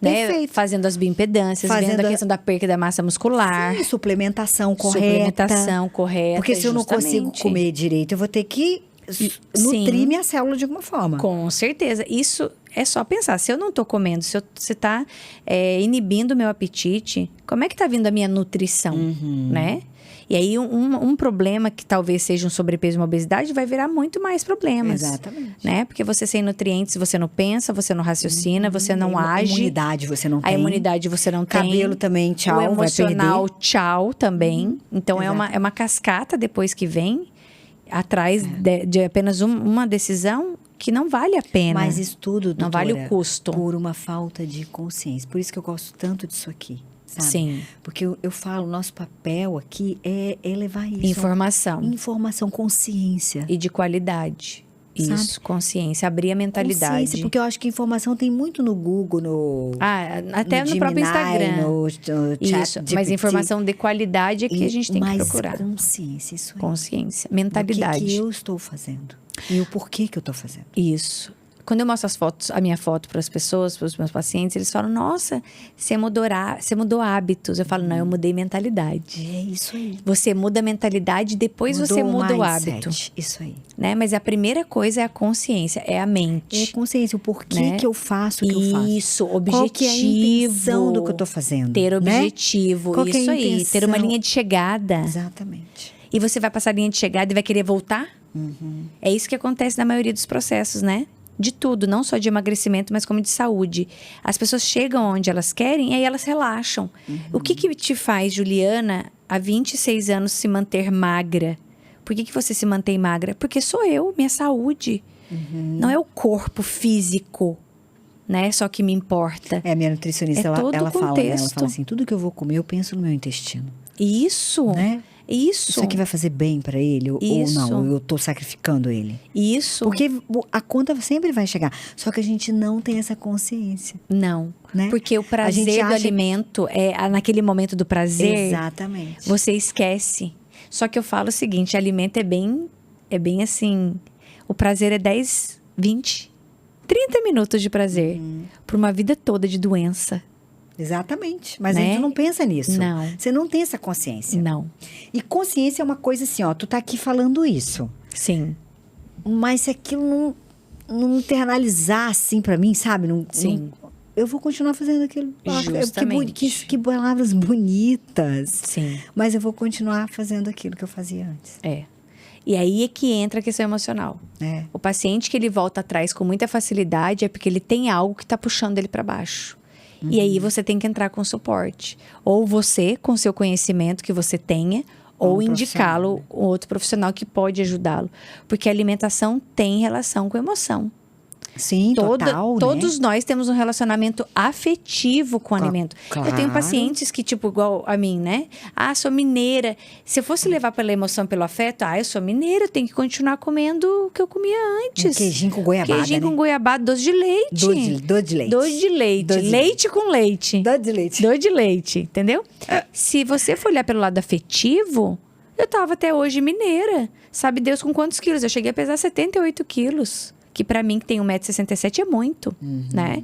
Né? Perfeito. Fazendo as bioimpedâncias, vendo Fazendo a questão da perca da massa muscular. Sim, suplementação correta. Suplementação correta. Porque se eu não consigo justamente. comer direito, eu vou ter que Sim. nutrir minha célula de alguma forma. Com certeza. Isso é só pensar. Se eu não tô comendo, se você tá inibindo o meu apetite, como é que tá vindo a minha nutrição, né? E aí, um problema que talvez seja um sobrepeso e uma obesidade vai virar muito mais problemas. Exatamente. Né? Porque você sem nutrientes, você não pensa, você não raciocina, você não A age. imunidade você não A tem. imunidade você não tem. Cabelo também, tchau, O vai emocional, perder. tchau também. Então, é uma cascata depois que vem, atrás de apenas uma decisão que não vale a pena. Mas isso tudo, Não doutora, vale o custo. por uma falta de consciência. Por isso que eu gosto tanto disso aqui, sabe? Sim. Porque eu falo, nosso papel aqui é levar isso. Informação. Informação, consciência. E de qualidade. Sabe? Isso, consciência. Abrir a mentalidade. Consciência, porque eu acho que informação tem muito no Google, Até no próprio Gemini, Instagram. no chat Isso, GPT. mas informação de qualidade é que a gente tem que mais procurar. consciência, isso aí. Consciência, Do mentalidade. que eu estou fazendo. E o porquê que eu estou fazendo. Isso. Quando eu mostro a minha foto para as pessoas, para os meus pacientes, eles falam, nossa, você mudou hábitos. Eu falo, não, eu mudei mentalidade. É isso aí. Você muda a mentalidade, depois você muda o hábito. Isso aí. Né? Mas a primeira coisa é a consciência, é a mente. É a consciência, o porquê né? que eu faço o que eu faço. Isso, objetivo. Qual que é a intenção do que eu tô fazendo? Ter né? objetivo, Qual que é isso a aí. intenção? Ter uma linha de chegada. Exatamente. E você vai passar a linha de chegada e vai querer voltar? É isso que acontece na maioria dos processos, né? De tudo, não só de emagrecimento, mas como de saúde. As pessoas chegam onde elas querem e aí elas relaxam. O que te faz, Juliana, há 26 anos se manter magra? Por que você se mantém magra? Porque sou eu, minha saúde. Não é o corpo físico, né? Só que me importa. A minha nutricionista, ela fala, né? Ela contexto. fala assim, tudo que eu vou comer, eu penso no meu intestino. Isso, né? Isso aqui vai fazer bem pra ele ou não? Eu tô sacrificando ele. Isso. Porque a conta sempre vai chegar. Só que a gente não tem essa consciência. Não. Né? Porque o prazer do alimento é naquele momento do prazer. Exatamente. Você esquece. Só que eu falo o seguinte, alimento é bem assim, o prazer é 10, 20, 30 minutos de prazer. Por uma vida toda de doença. Exatamente. Mas né? a gente não pensa nisso. Não. Você não tem essa consciência. Não. E consciência é uma coisa assim, ó. Tu tá aqui falando isso. Sim. Mas se aquilo não internalizar assim pra mim, sabe? Sim. Eu vou continuar fazendo aquilo. Justamente. Que palavras bonitas. Sim. Mas eu vou continuar fazendo aquilo que eu fazia antes. E aí é que entra a questão emocional. O paciente que ele volta atrás com muita facilidade é porque ele tem algo que tá puxando ele pra baixo. E aí você tem que entrar com suporte. Ou você, com seu conhecimento que você tenha, ou indicá-lo um outro profissional que pode ajudá-lo. Porque a alimentação tem relação com emoção. Sim, total, Todos nós temos um relacionamento afetivo com o alimento. Claro. Eu tenho pacientes que, tipo, igual a mim, né? Ah, sou mineira. Se eu fosse levar pela emoção, pelo afeto, eu sou mineira, eu tenho que continuar comendo o que eu comia antes. Queijinho com goiabada, Queijinho com goiabada, doce de leite. Doce de leite. Doce de leite. Leite com leite. Doce de leite. Doce de leite, entendeu? Se você for olhar pelo lado afetivo, eu tava até hoje mineira. Sabe Deus com quantos quilos? Eu cheguei a pesar 78 quilos. Que pra mim, que tem 1,67 m, é muito, né?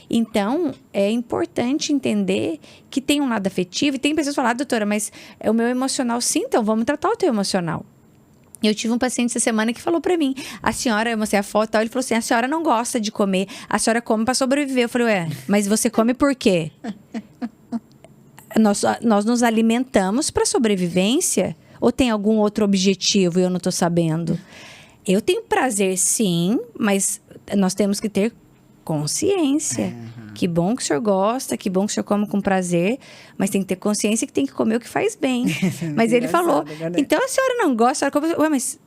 Então, é importante entender que tem um lado afetivo. E tem pessoas que falam, doutora, mas é o meu emocional. Sim, então vamos tratar o teu emocional. Eu tive um paciente essa semana que falou pra mim, a senhora, eu mostrei a foto, ele falou assim, a senhora não gosta de comer, a senhora come pra sobreviver. Eu falei, mas você come por quê? Nós nos alimentamos pra sobrevivência? Ou tem algum outro objetivo e eu não tô sabendo? Eu tenho prazer, sim, mas nós temos que ter consciência. Que bom que o senhor gosta, que bom que o senhor come com prazer, mas tem que ter consciência que tem que comer o que faz bem. Mas ele falou, então a senhora não gosta, a senhora come... Ué, mas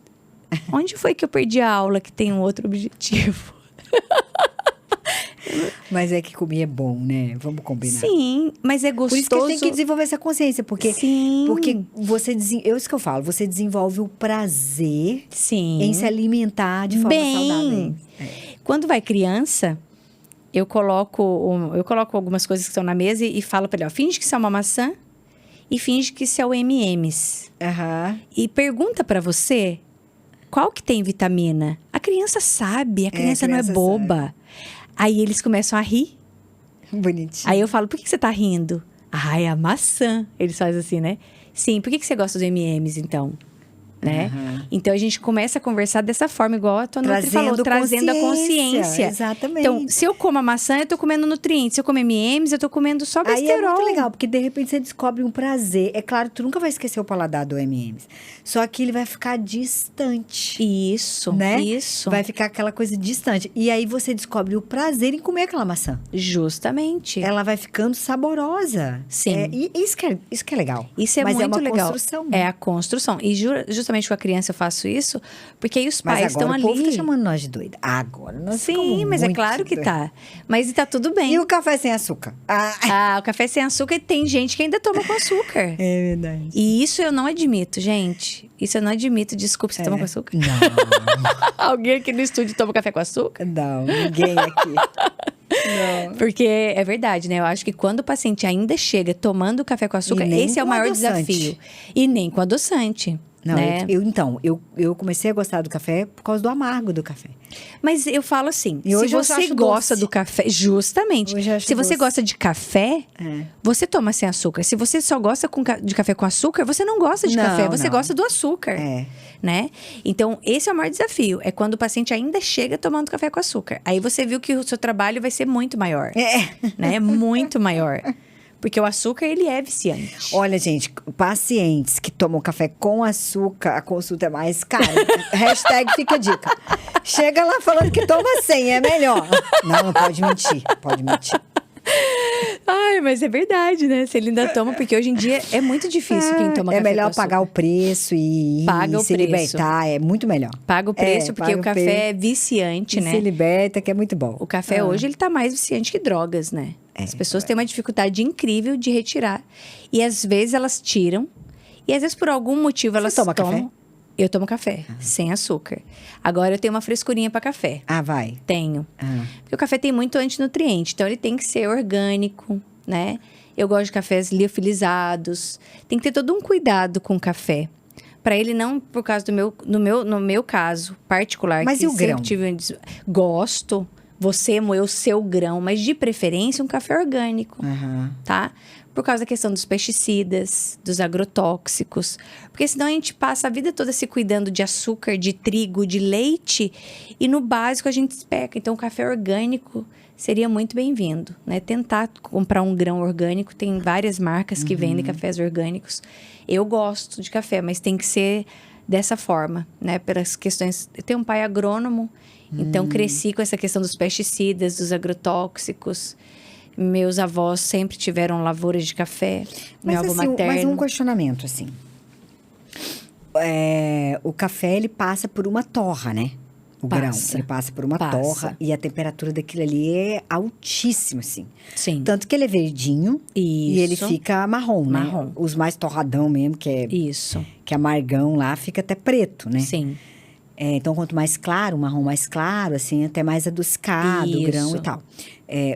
onde foi que eu perdi a aula que tem um outro objetivo? Mas é que comer é bom, né? Vamos combinar. Sim, mas é gostoso. Por isso que você tem que desenvolver essa consciência, porque Sim. Porque você é isso que eu falo, você desenvolve o prazer Sim. em se alimentar de forma saudável. Quando vai criança, eu coloco algumas coisas que estão na mesa e falo para ele, finge que isso é uma maçã e finge que isso é o M&M's. E pergunta para você qual que tem vitamina. A criança sabe, a criança não é boba. Sabe. Aí eles começam a rir. Bonitinho. Aí eu falo, por que você tá rindo? É a maçã. Eles fazem assim, né? Sim, por que você gosta dos M&M's, então? Né? Então, a gente começa a conversar dessa forma, igual a tua Nutri falou, trazendo a consciência. Exatamente. Então, se eu como a maçã, eu tô comendo nutrientes. Se eu comer M&M's, eu tô comendo só besterol. Aí é muito legal, porque de repente você descobre um prazer. É claro, tu nunca vai esquecer o paladar do M&M's. Só que ele vai ficar distante. Isso, né? Isso. Vai ficar aquela coisa distante. E aí você descobre o prazer em comer aquela maçã. Justamente. Ela vai ficando saborosa. Sim. Isso que é legal. Isso é muito legal. Mas é uma construção. É a construção. E justamente com a criança eu faço isso, porque aí os pais estão ali. Mas agora o povo tá chamando nós de doida. Agora nós Sim, mas é claro que tá. Mas tá tudo bem. E o café sem açúcar? O café sem açúcar, tem gente que ainda toma com açúcar. É verdade. E isso eu não admito, gente. Isso eu não admito. Desculpa, você toma com açúcar? Não. Alguém aqui no estúdio toma café com açúcar? Não, ninguém aqui. Não. Porque é verdade, né? Eu acho que quando o paciente ainda chega tomando café com açúcar, esse é o maior desafio. E nem com adoçante. Não, né? eu comecei a gostar do café por causa do amargo do café. Mas eu falo assim, E se hoje eu você acho gosta doce. do café, justamente, Hoje eu acho se você doce. gosta de café, É. você toma sem açúcar. Se você só gosta de café com açúcar, você não gosta de Não, café, você não. gosta do açúcar. É. Né? Então, esse é o maior desafio. É quando o paciente ainda chega tomando café com açúcar. Aí você viu que o seu trabalho vai ser muito maior. Né? Muito maior. Porque o açúcar, ele é viciante. Olha, gente, pacientes que tomam café com açúcar, a consulta é mais cara. Hashtag fica a dica. Chega lá falando que toma sem, é melhor. Não pode mentir, pode mentir. Ai, mas é verdade, né? Se ele ainda toma, porque hoje em dia é muito difícil quem toma É café melhor com pagar o açúcar. preço e Paga o se preço. libertar, é muito melhor. Paga o preço, porque paga o o café preço. é viciante, E né? se liberta, que é muito bom. O café hoje, ele tá mais viciante que drogas, né? As pessoas têm uma dificuldade incrível de retirar. E às vezes elas tiram. E às vezes por algum motivo elas toma tomam. café? Eu tomo café, sem açúcar. Agora eu tenho uma frescurinha para café. Ah, vai. Tenho. Ah. Porque o café tem muito antinutriente, então ele tem que ser orgânico, né? Eu gosto de cafés liofilizados. Tem que ter todo um cuidado com o café. Para ele não, por causa no meu caso particular. Mas que e o sempre grão? Gosto. Você moeu o seu grão, mas de preferência um café orgânico, Aham. tá? Por causa da questão dos pesticidas, dos agrotóxicos. Porque senão a gente passa a vida toda se cuidando de açúcar, de trigo, de leite. E no básico a gente se peca. Então o café orgânico seria muito bem-vindo, né? Tentar comprar um grão orgânico. Tem várias marcas que vendem cafés orgânicos. Eu gosto de café, mas tem que ser dessa forma, né? Pelas questões... Eu tenho um pai agrônomo, então cresci com essa questão dos pesticidas, dos agrotóxicos. Meus avós sempre tiveram lavouras de café. Meu avô Mas materno. um questionamento, assim. O café, ele passa por uma torra, né? O grão, Passa. ele passa por uma Passa. torra. E a temperatura daquilo ali é altíssima, assim. Sim. Tanto que ele é verdinho e ele Isso. fica marrom, né? Marrom. Os mais torradão mesmo, Isso. que é amargão lá, fica até preto, né? Sim. Então, quanto mais claro, o marrom mais claro, assim, até mais adocicado o grão Isso. e tal.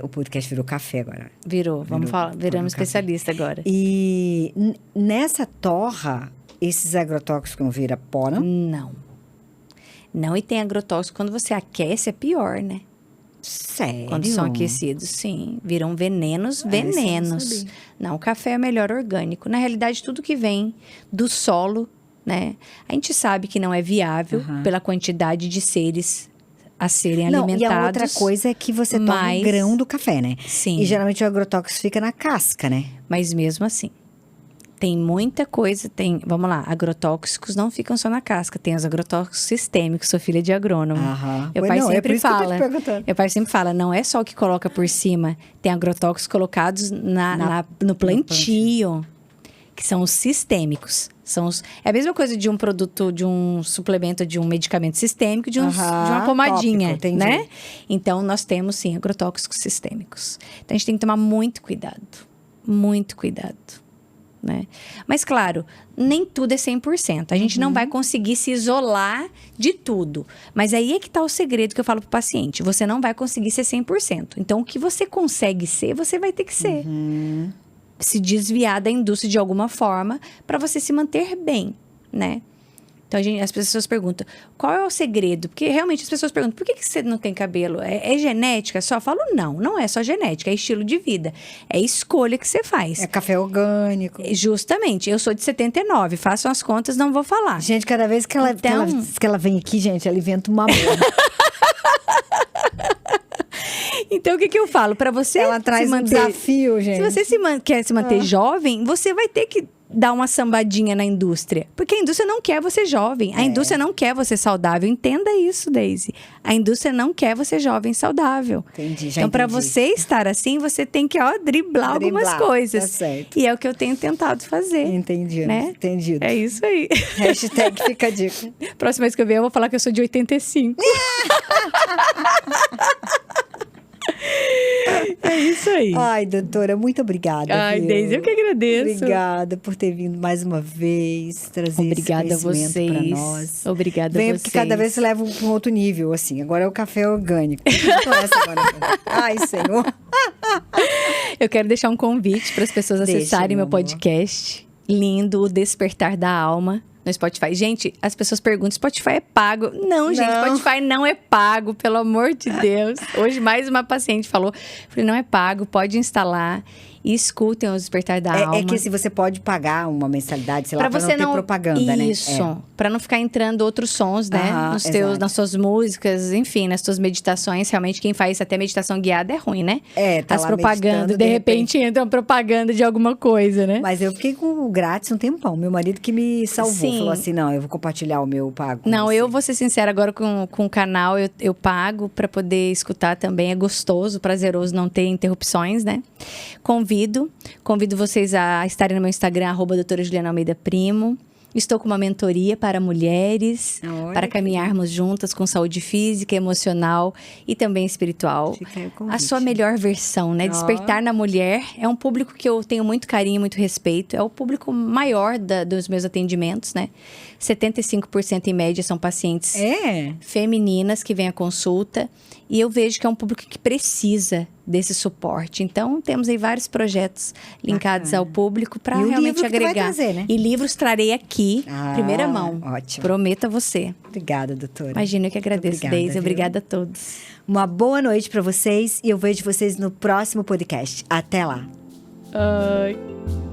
O podcast virou café agora. Virou. Vamos falar. Viramos café. especialista agora. E nessa torra, esses agrotóxicos não viram pó, não? Não. Não, e tem agrotóxico. Quando você aquece, é pior, né? Sério? Quando são aquecidos, sim. Viram venenos, isso eu não venenos. sabia. Não, o café é melhor orgânico. Na realidade, tudo que vem do solo, né? A gente sabe que não é viável pela quantidade de seres a serem Não, alimentados. e a outra coisa é que você toma mas- o grão do café, né? Sim. E geralmente o agrotóxico fica na casca, né? Mas mesmo assim, tem muita coisa, vamos lá, agrotóxicos não ficam só na casca, tem os agrotóxicos sistêmicos, sou filha de agrônomo. Aham. Meu Pois pai não, é por sempre isso que eu tô te fala, perguntando. meu pai sempre fala, não é só o que coloca por cima, tem agrotóxicos colocados no plantio, que são os sistêmicos. É a mesma coisa de um produto, de um suplemento, de um medicamento sistêmico, de uma pomadinha, tópico, entendi. né? Então, nós temos, sim, agrotóxicos sistêmicos. Então, a gente tem que tomar muito cuidado. Muito cuidado. Né? Mas, claro, nem tudo é 100%. A gente não vai conseguir se isolar de tudo. Mas aí é que está o segredo que eu falo para o paciente. Você não vai conseguir ser 100%. Então, o que você consegue ser, você vai ter que ser. Se desviar da indústria de alguma forma para você se manter bem, né? Então, as pessoas perguntam, qual é o segredo? Porque realmente as pessoas perguntam, por que você não tem cabelo? É genética só? Eu falo, não é só genética, é estilo de vida. É escolha que você faz. É café orgânico. Justamente, eu sou de 79, façam as contas, não vou falar. Gente, cada vez que ela, Então- que ela vem aqui, gente, ela inventa uma moda. Então, o que eu falo? Para você Ela traz se um manter... desafio, gente. Se você quer se manter jovem, você vai ter que dar uma sambadinha na indústria. Porque a indústria não quer você jovem. A indústria não quer você saudável. Entenda isso, Daisy. A indústria não quer você jovem saudável. Entendi, já Então, para entendi. você estar assim, você tem que driblar algumas Driblar, coisas. tá certo. E é o que eu tenho tentado fazer. Entendido, Né? entendido. É isso aí. Hashtag fica a dica. Próxima vez que eu vier, eu vou falar que eu sou de 85. É isso aí. Ai, doutora, muito obrigada. Ai, viu? Daisy, eu que agradeço. Obrigada por ter vindo mais uma vez, trazer Obrigada a esse conhecimento vocês. pra nós. Obrigada Venha, a vocês. porque cada vez você leva para um outro nível, assim. Agora é o café orgânico. Então, essa agora. Ai, Senhor. Eu quero deixar um convite para as pessoas Deixa, acessarem meu meu podcast lindo, O Despertar da Alma. no Spotify. Gente, as pessoas perguntam, Spotify é pago? Não, gente, Spotify não é pago, pelo amor de Deus. Hoje mais uma paciente falou, falei, não é pago, pode instalar. E escutem o Despertar da Alma. É que se você pode pagar uma mensalidade, sei lá, pra você não ter propaganda, né? Isso, pra não ficar entrando outros sons, né? Nas suas músicas, enfim, nas suas meditações. Realmente, quem faz até meditação guiada é ruim, né? Tá as lá propagandas, de repente entra uma propaganda de alguma coisa, né? Mas eu fiquei com o grátis um tempão. Meu marido que me salvou. Sim. Falou assim, não, eu vou compartilhar o meu pago com Não, você. eu vou ser sincera agora com o canal. Eu pago pra poder escutar também. É gostoso, prazeroso não ter interrupções, né? Convido vocês a estarem no meu Instagram, @doutora Juliana Almeida Primo. Estou com uma mentoria para mulheres, para caminharmos juntas com saúde física, emocional e também espiritual. Fica aí o convite. A sua melhor versão, né? Despertar na mulher. É um público que eu tenho muito carinho, muito respeito. É o público maior dos meus atendimentos, né? 75% em média são pacientes femininas que vêm à consulta. E eu vejo que é um público que precisa desse suporte. Então, temos aí vários projetos linkados ao público para realmente agregar. Vai trazer, né? E livros trarei aqui, primeira mão. Ótimo. Prometo a você. Obrigada, doutora. Imagina, eu que agradeço, Deise. Obrigada a todos. Uma boa noite para vocês e eu vejo vocês no próximo podcast. Até lá. Ai.